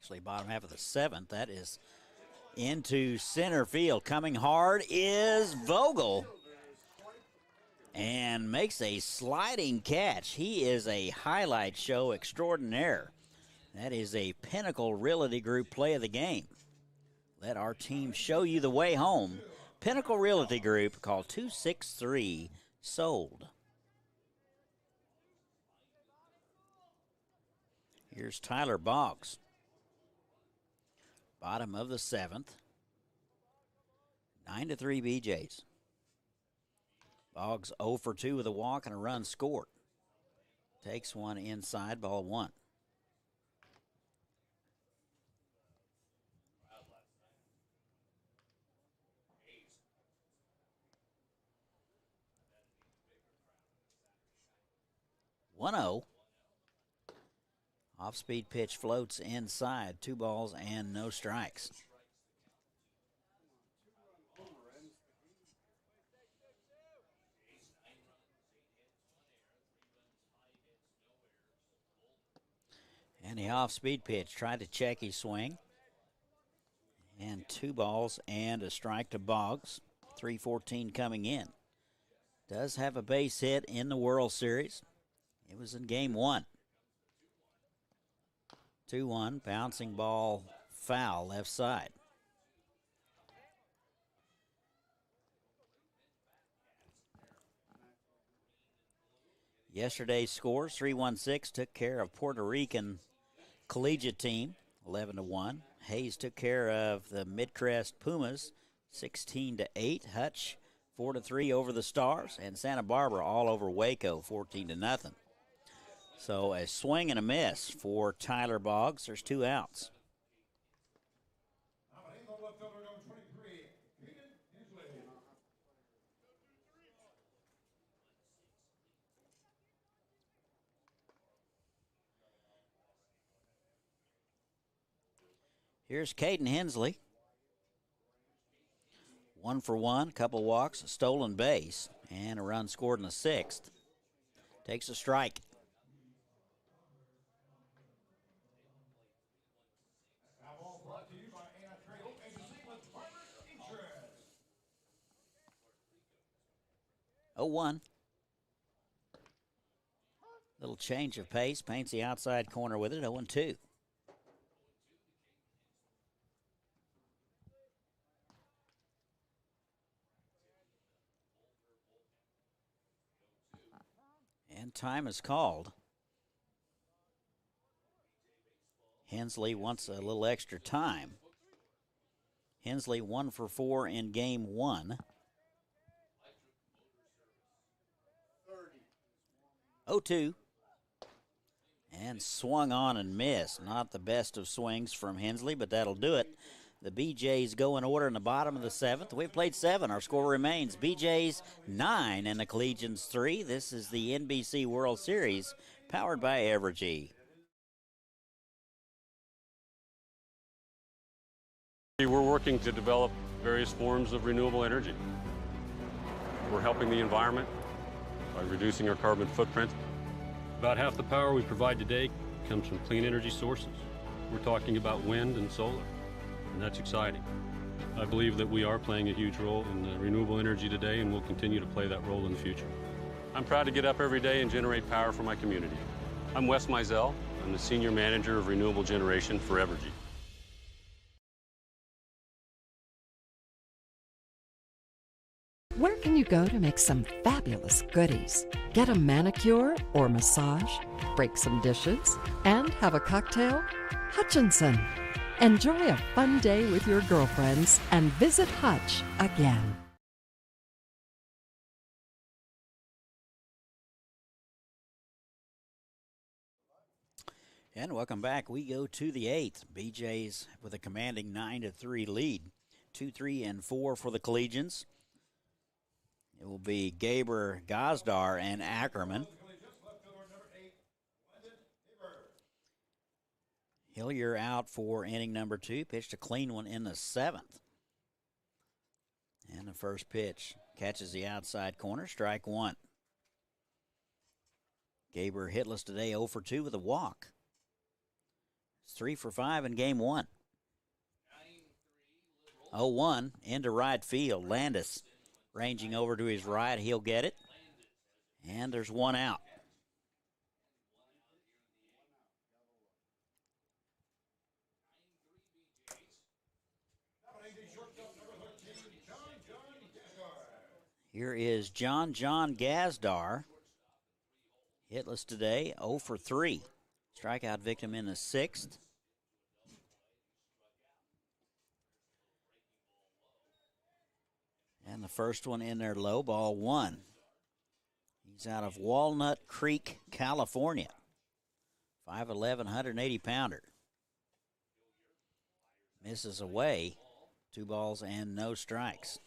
Actually, bottom half of the 7th. That is into center field. Coming hard is Vogel. And makes a sliding catch. He is a highlight show extraordinaire. That is a Pinnacle Realty Group play of the game. Let our team show you the way home. Pinnacle Realty Group, call 263-SOLD. Here's Tyler Boggs. Bottom of the 7th. 9-3 BJs. Boggs 0 for 2 with a walk and a run scored. Takes one inside, ball 1. Off-speed pitch floats inside. 2 balls and no strikes. And the off-speed pitch tried to check his swing. And 2 balls and a strike to Boggs. 3:14 coming in. Does have a base hit in the World Series. It was in game 1. 2-1, bouncing ball foul left side. Yesterday's scores, 3-1-6 took care of Puerto Rican Collegiate team, 11-1. Hayes took care of the Midcrest Pumas, 16-8. Hutch, 4-3 over the Stars, and Santa Barbara all over Waco, 14-0. So a swing and a miss for Tyler Boggs. There's 2 outs. Here's Kayden Hensley. 1 for 1, couple walks, a stolen base, and a run scored in the 6th. Takes a strike. Oh, 1. Little change of pace, paints the outside corner with it, 0-2. And time is called. Hensley wants a little extra time. Hensley 1 for 4 in game 1. 0-2. And swung on and missed. Not the best of swings from Hensley, but that'll do it. The BJs go in order in the bottom of the 7th. We've played 7. Our score remains BJs 9 and the Collegians 3. This is the NBC World Series powered by Evergy. We're working to develop various forms of renewable energy. We're helping the environment by reducing our carbon footprint. About half the power we provide today comes from clean energy sources. We're talking about wind and solar, and that's exciting. I believe that we are playing a huge role in renewable energy today, and we'll continue to play that role in the future. I'm proud to get up every day and generate power for my community. I'm Wes Mizell. I'm the Senior Manager of Renewable Generation for Evergy. Where can you go to make some fabulous goodies? Get a manicure or massage, break some dishes, and have a cocktail? Hutchinson. Enjoy a fun day with your girlfriends and visit Hutch again. And welcome back. We go to the 8th. BJ's with a commanding 9-3 lead. 2, 3, and 4 for the Collegians. It will be Gaber, Gosdar, and Ackerman. Hillier out for inning number 2. Pitched a clean one in the 7th. And the first pitch catches the outside corner. Strike 1. Gaber hitless today, 0 for 2 with a walk. It's 3 for 5 in game 1. 0-1 into right field. Landis ranging over to his right, he'll get it. And there's one out. Here is John Gazdar. Hitless today, 0 for 3. Strikeout victim in the 6th. And the first one in there low, ball 1. He's out of Walnut Creek, California. 5'11", 180-pounder. Misses away. 2 balls and no strikes.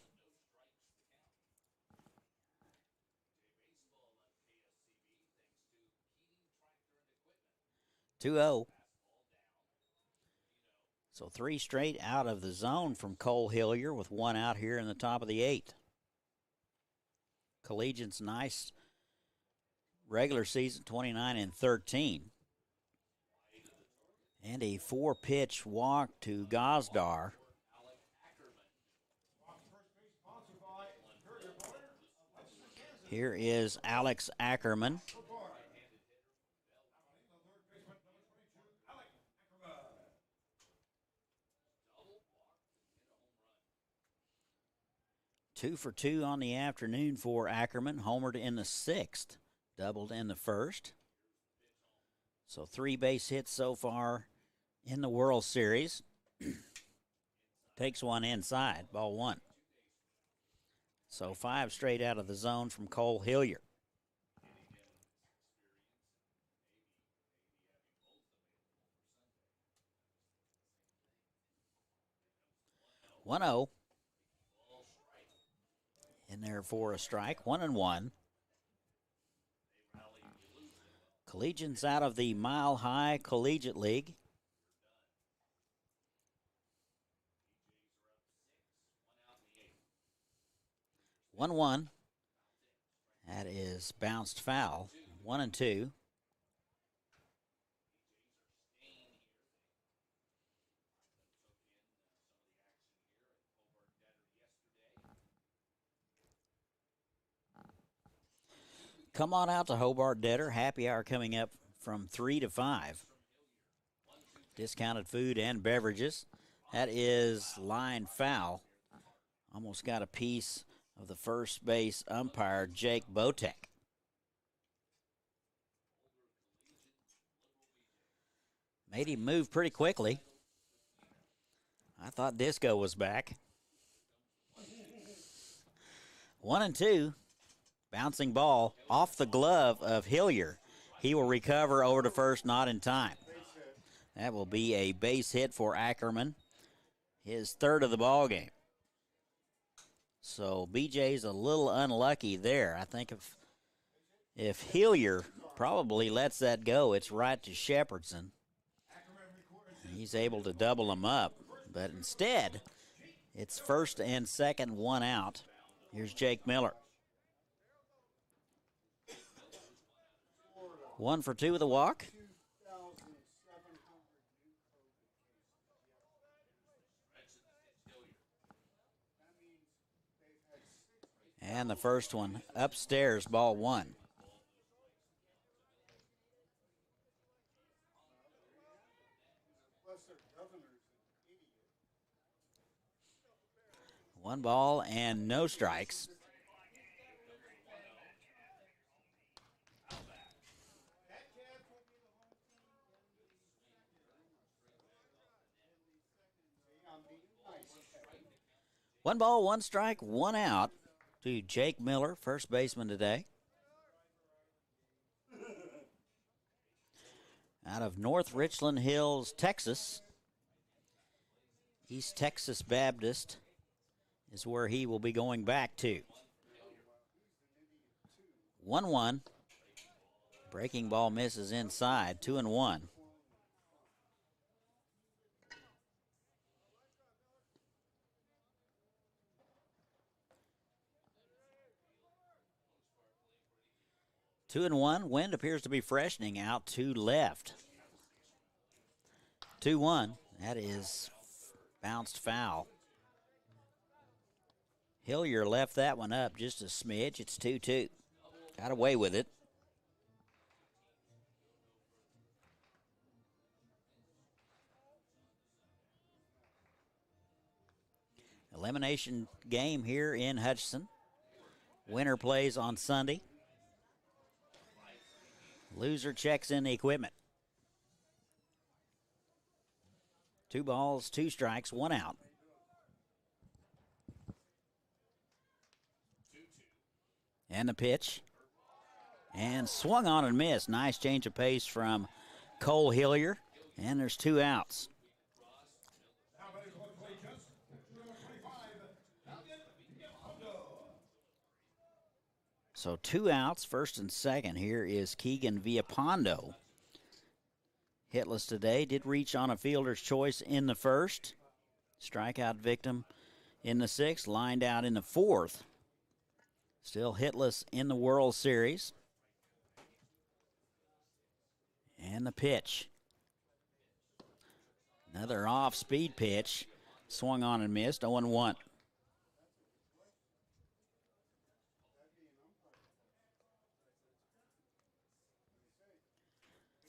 (2-0). So 3 straight out of the zone from Cole Hillier with 1 out here in the top of the 8th. Collegians nice regular season, 29-13. And a 4-pitch walk to Gosdar. Here is Alex Ackerman. Two for 2 on the afternoon for Ackerman. Homered in the 6th. Doubled in the 1st. So 3 base hits so far in the World Series. Takes one inside. Ball 1. So 5 straight out of the zone from Cole Hillier. (1-0). In there for a strike, 1-1. Collegians out of the Mile High Collegiate League. (1-1). That is bounced foul. 1-2. Come on out to Hobart Debtor. Happy hour coming up from 3 to 5. Discounted food and beverages. That is line foul. Almost got a piece of the first base umpire, Jake Botek. Made him move pretty quickly. I thought Disco was back. 1-2. Bouncing ball off the glove of Hillier. He will recover over to first, not in time. That will be a base hit for Ackerman, his third of the ball game. So BJ's a little unlucky there. I think if Hillier probably lets that go, it's right to Shepherdson. He's able to double him up, but instead, it's first and second, one out. Here's Jake Miller. 1 for 2 with a walk. And the first one upstairs, ball 1. One ball and no strikes. One ball, one strike, one out to Jake Miller, first baseman today. Out of North Richland Hills, Texas. East Texas Baptist is where he will be going back to. 1-1. Breaking ball misses inside, 2-1. Two and one. Wind appears to be freshening out to left. 2-1. That is bounced foul. Hillier left that one up just a smidge. It's 2-2. Got away with it. Elimination game here in Hutchinson. Winner plays on Sunday. Loser checks in the equipment. 2 balls, 2 strikes, 1 out. And the pitch. And swung on and missed. Nice change of pace from Cole Hillier. And there's 2 outs. So 2 outs, first and second. Here is Keegan Villapondo. Hitless today. Did reach on a fielder's choice in the first. Strikeout victim in the 6th. Lined out in the 4th. Still hitless in the World Series. And the pitch. Another off-speed pitch. Swung on and missed. 0-1.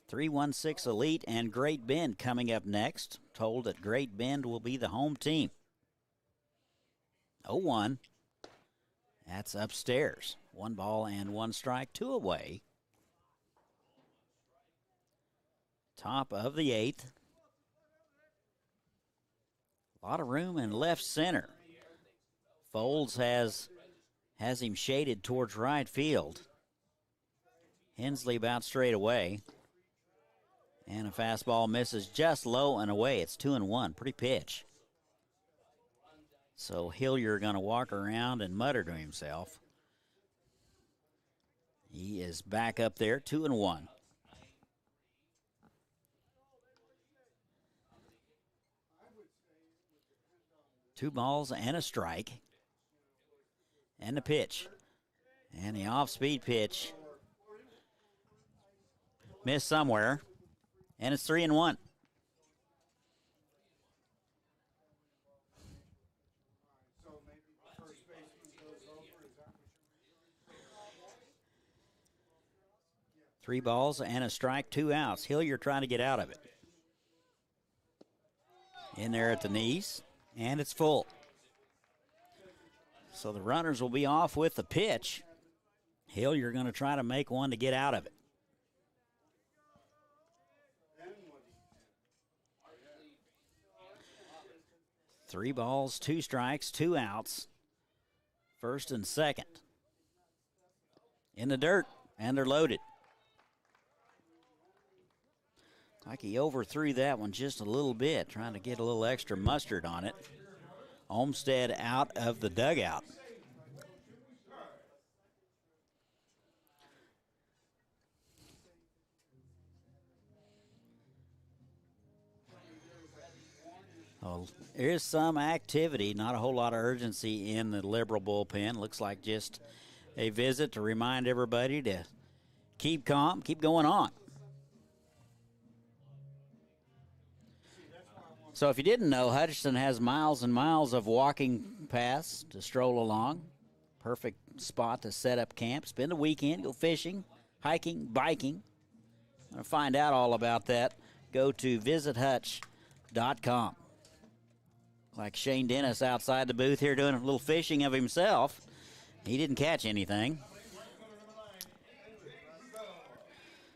316 Elite and Great Bend coming up next. Told that Great Bend will be the home team. 0-1. That's upstairs. 1 ball and 1 strike, 2 away. Top of the 8th. A lot of room in left center. Folds has him shaded towards right field. Hensley about straight away. And a fastball misses just low and away. It's 2-1. Pretty pitch. So Hillier going to walk around and mutter to himself. He is back up there, 2-1. Two balls and a strike. And the pitch. And the off-speed pitch. Missed somewhere. And it's 3-1. Three balls and a strike, 2 outs. Hillier trying to get out of it. In there at the knees, and it's full. So the runners will be off with the pitch. Hillier going to try to make one to get out of it. 3 balls, 2 strikes, 2 outs. First and second. In the dirt, and they're loaded. Like he overthrew that one just a little bit, trying to get a little extra mustard on it. Olmstead out of the dugout. Well, there's some activity, not a whole lot of urgency in the Liberal bullpen. Looks like just a visit to remind everybody to keep calm, keep going on. So if you didn't know, Hutchinson has miles and miles of walking paths to stroll along. Perfect spot to set up camp, spend a weekend, go fishing, hiking, biking. To find out all about that, go to visithutch.com. Like Shane Dennis outside the booth here doing a little fishing of himself. He didn't catch anything.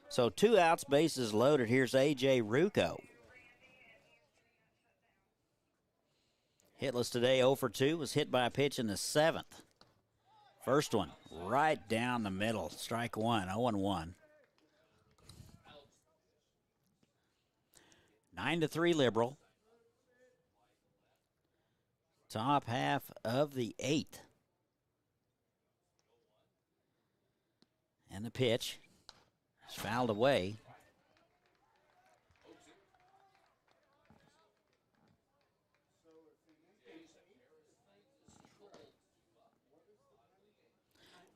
So 2 outs, bases loaded. Here's A.J. Rucco. Hitless today, 0 for 2, was hit by a pitch in the 7th. First one, right down the middle, strike 1, 0-1. 9-3 Liberal. Top half of the 8th. And the pitch is fouled away.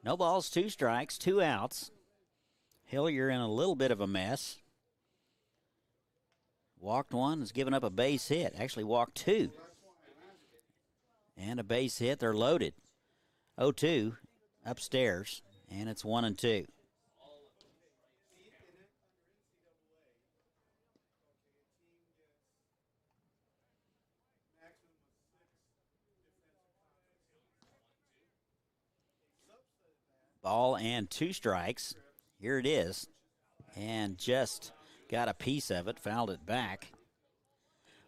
No balls, 2 strikes, 2 outs. Hillier in a little bit of a mess. Walked 1, has given up a base hit. Actually walked 2. And a base hit. They're loaded. 0-2 upstairs, and it's 1-2. Ball and 2 strikes. Here it is. And just got a piece of it, fouled it back.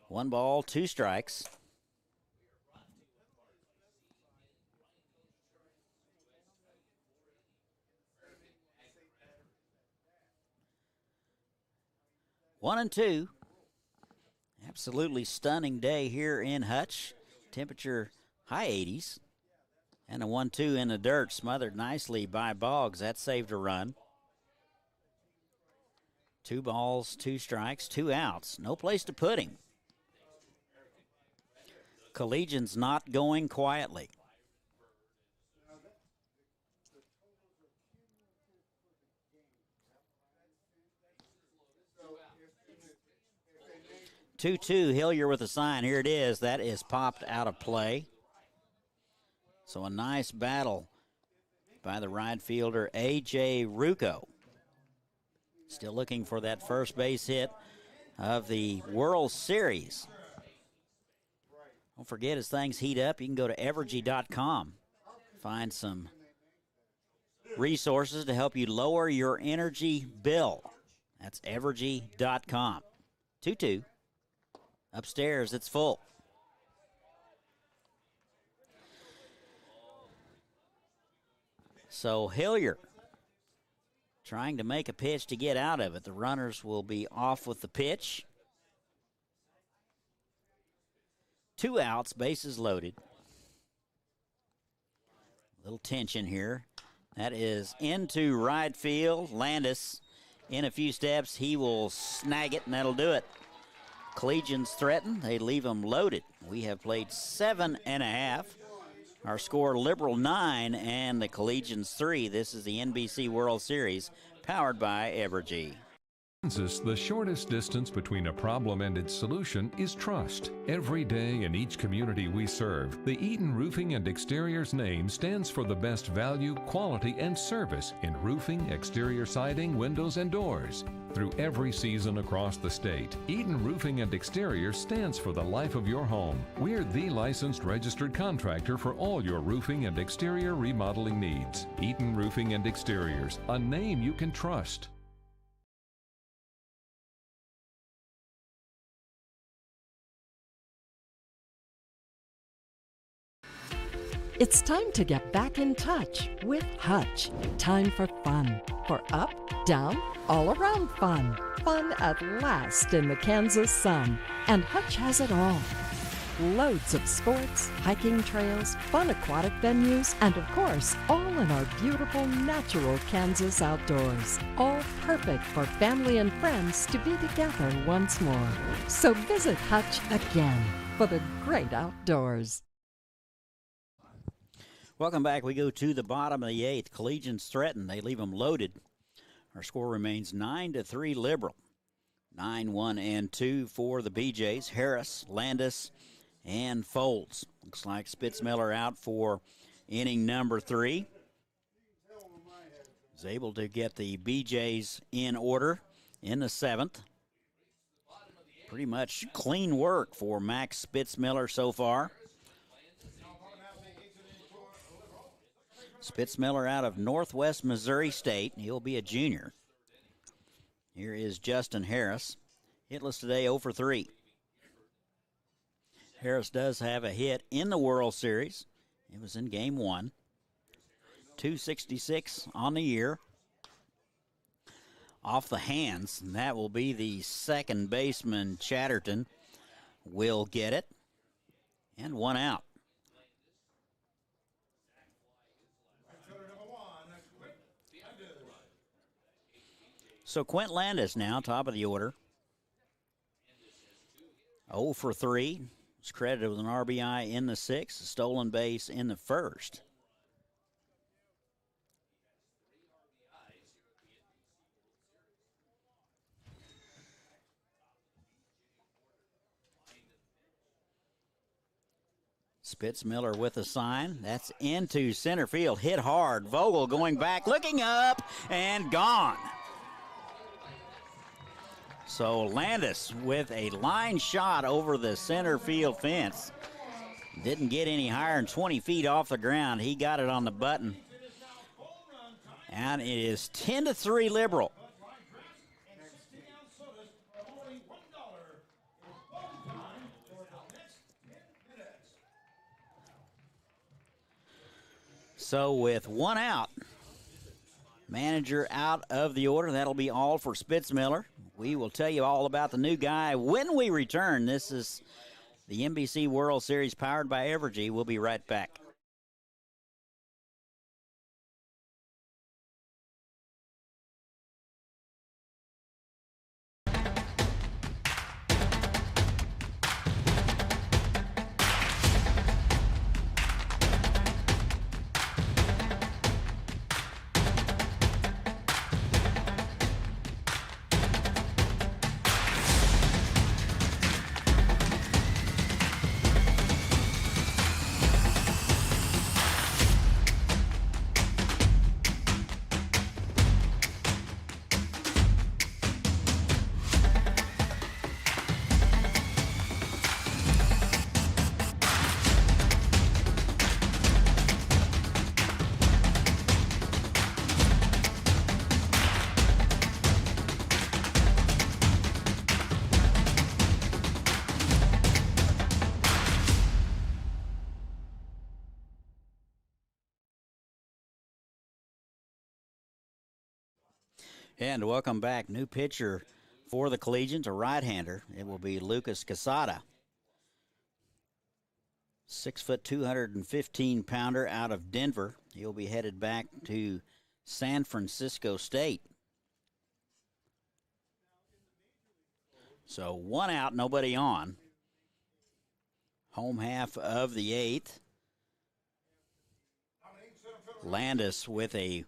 1 ball, 2 strikes. One and 2. Absolutely stunning day here in Hutch. Temperature high 80s. And a 1-2 in the dirt, smothered nicely by Boggs. That saved a run. 2 balls, 2 strikes, 2 outs. No place to put him. Collegians not going quietly. Two-two, Hillier with a sign. Here it is. That is popped out of play. So a nice battle by the right fielder, A.J. Rucco. Still looking for that first base hit of the World Series. Don't forget, as things heat up, you can go to evergy.com. Find some resources to help you lower your energy bill. That's evergy.com. 2-2. Upstairs, it's full. So Hillier trying to make a pitch to get out of it. The runners will be off with the pitch. 2 outs, bases loaded. Little tension here. That is into right field. Landis in a few steps. He will snag it, and that'll do it. Collegians threaten. They leave them loaded. We have played 7.5. Our score, Liberal 9 and the Collegians 3. This is the NBC World Series, powered by Evergy. Kansas, the shortest distance between a problem and its solution is trust. Every day in each community we serve, the Eaton Roofing and Exteriors name stands for the best value, quality, and service in roofing, exterior siding, windows, and doors. Through every season across the state, Eaton Roofing and Exteriors stands for the life of your home. We're the licensed registered contractor for all your roofing and exterior remodeling needs. Eaton Roofing and Exteriors, a name you can trust. It's time to get back in touch with Hutch. Time for fun. For up, down, all around fun. Fun at last in the Kansas sun. And Hutch has it all. Loads of sports, hiking trails, fun aquatic venues, and of course, all in our beautiful natural Kansas outdoors. All perfect for family and friends to be together once more. So visit Hutch again for the great outdoors. Welcome back. We go to the bottom of the 8th. Collegians threaten. They leave them loaded. Our score remains 9-3 Liberal. 9-1 and 2 for the BJs. Harris, Landis, and Folds. Looks like Spitzmiller out for inning number 3. Is able to get the BJs in order in the 7th. Pretty much clean work for Max Spitzmiller so far. Spitzmiller out of Northwest Missouri State. He'll be a junior. Here is Justin Harris. Hitless today, 0 for 3. Harris does have a hit in the World Series. It was in Game 1. 266 on the year. Off the hands, and that will be the second baseman, Chatterton, will get it. And 1 out. So Quint Landis now, top of the order. 0 for 3. Was credited with an RBI in the 6th, a stolen base in the 1st. Spitzmiller with a sign. That's into center field. Hit hard. Vogel going back, looking up, and gone. So Landis with a line shot over the center field fence. Didn't get any higher than 20 feet off the ground. He got it on the button. And it is 10-3 Liberal. So with 1 out, manager out of the order. That'll be all for Spitzmiller. We will tell you all about the new guy when we return. This is the NBC World Series powered by Evergy. We'll be right back. And welcome back. New pitcher for the Collegians, a right-hander. It will be Lucas Casada. 6 foot, 215-pounder out of Denver. He'll be headed back to San Francisco State. So 1 out, nobody on. Home half of the 8th. Landis with a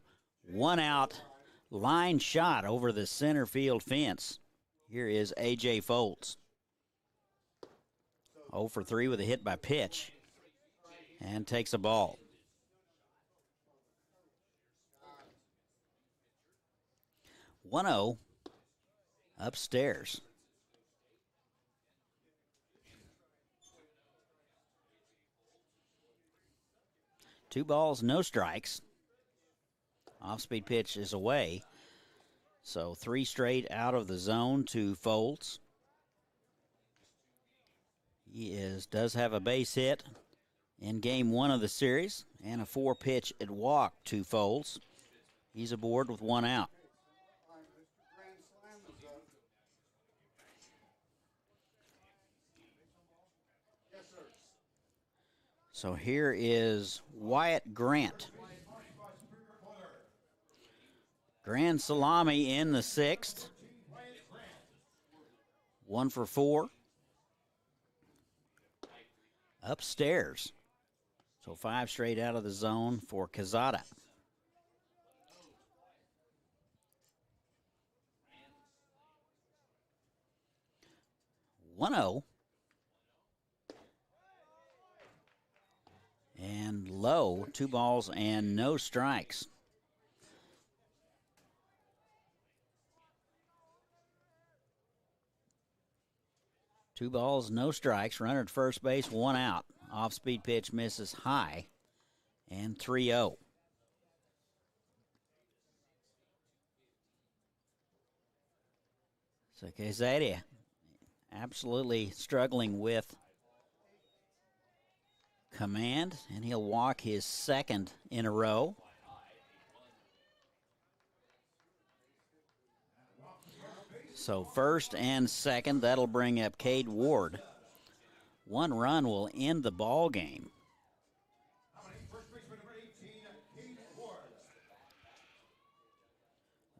1-out line shot over the center field fence. Here is A.J. Folds. 0 for 3 with a hit by pitch. And takes a ball. "1-0 upstairs. Two balls, no strikes. Off-speed pitch is away. So 3 straight out of the zone to Folds. He does have a base hit in game 1 of the series, and a 4-pitch at walk to Foles. He's aboard with 1 out. So here is Wyatt Grant. Grand Salami in the 6th. 1 for 4. Upstairs. So 5 straight out of the zone for Casada. One 0. And low, 2 balls and no strikes. Two balls, no strikes. Runner at first base, 1 out. Off-speed pitch misses high, and 3-0. So Casada absolutely struggling with command, and he'll walk his 2nd in a row. So 1st and 2nd, that'll bring up Cade Ward. 1 run will end the ball game.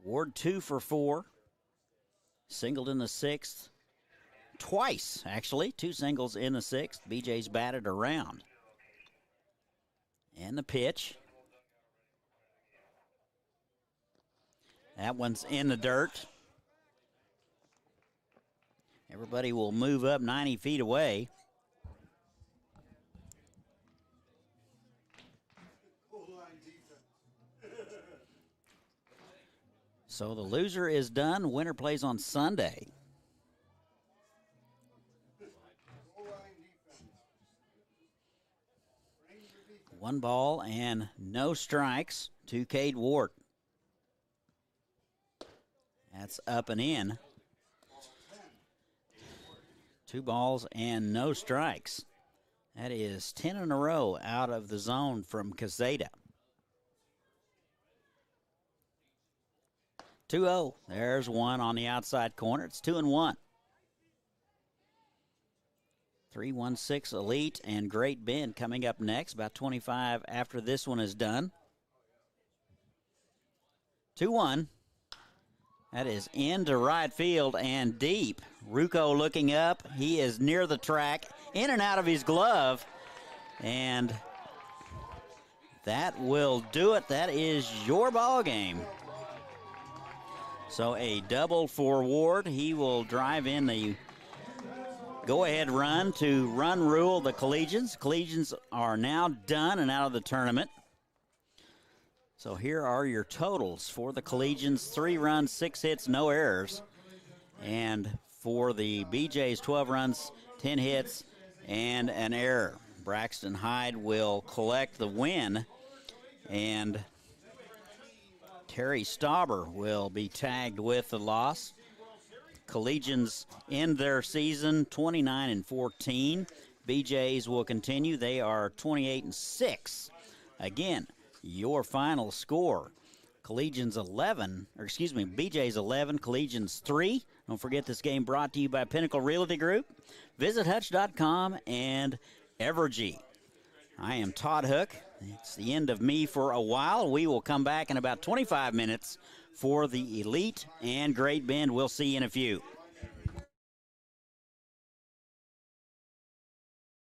Ward 2 for 4. Singled in the 6th. Twice, actually. 2 singles in the 6th. BJ's batted around. And the pitch. That one's in the dirt. Everybody will move up 90 feet away. So the loser is done. Winner plays on Sunday. One ball and no strikes to Cade Ward. That's up and in. 2 balls and no strikes. That is 10 in a row out of the zone from Casada. 2-0. There's one on the outside corner. It's 2-1. 3-1-6 Elite and Great Bend coming up next. About 25 after this one is done. 2-1. That is into right field and deep. Rucco looking up. He is near the track, in and out of his glove. And that will do it. That is your ball game. So a double for Ward. He will drive in the go-ahead run to run rule the Collegians. Collegians are now done and out of the tournament. So here are your totals for the Collegians: 3 runs, 6 hits, no errors. And for the BJ's, 12 runs, 10 hits, and an error. Braxton Hyde will collect the win, and Terry Stauber will be tagged with the loss. Collegians end their season 29-14. BJ's will continue. They are 28-6. Again, your final score: BJ's 11, Collegians 3. Don't forget, this game brought to you by Pinnacle Realty Group. Visit Hutch.com and Evergy. I am Todd Hook. It's the end of me for a while. We will come back in about 25 minutes for the Elite and Great Bend. We'll see you in a few.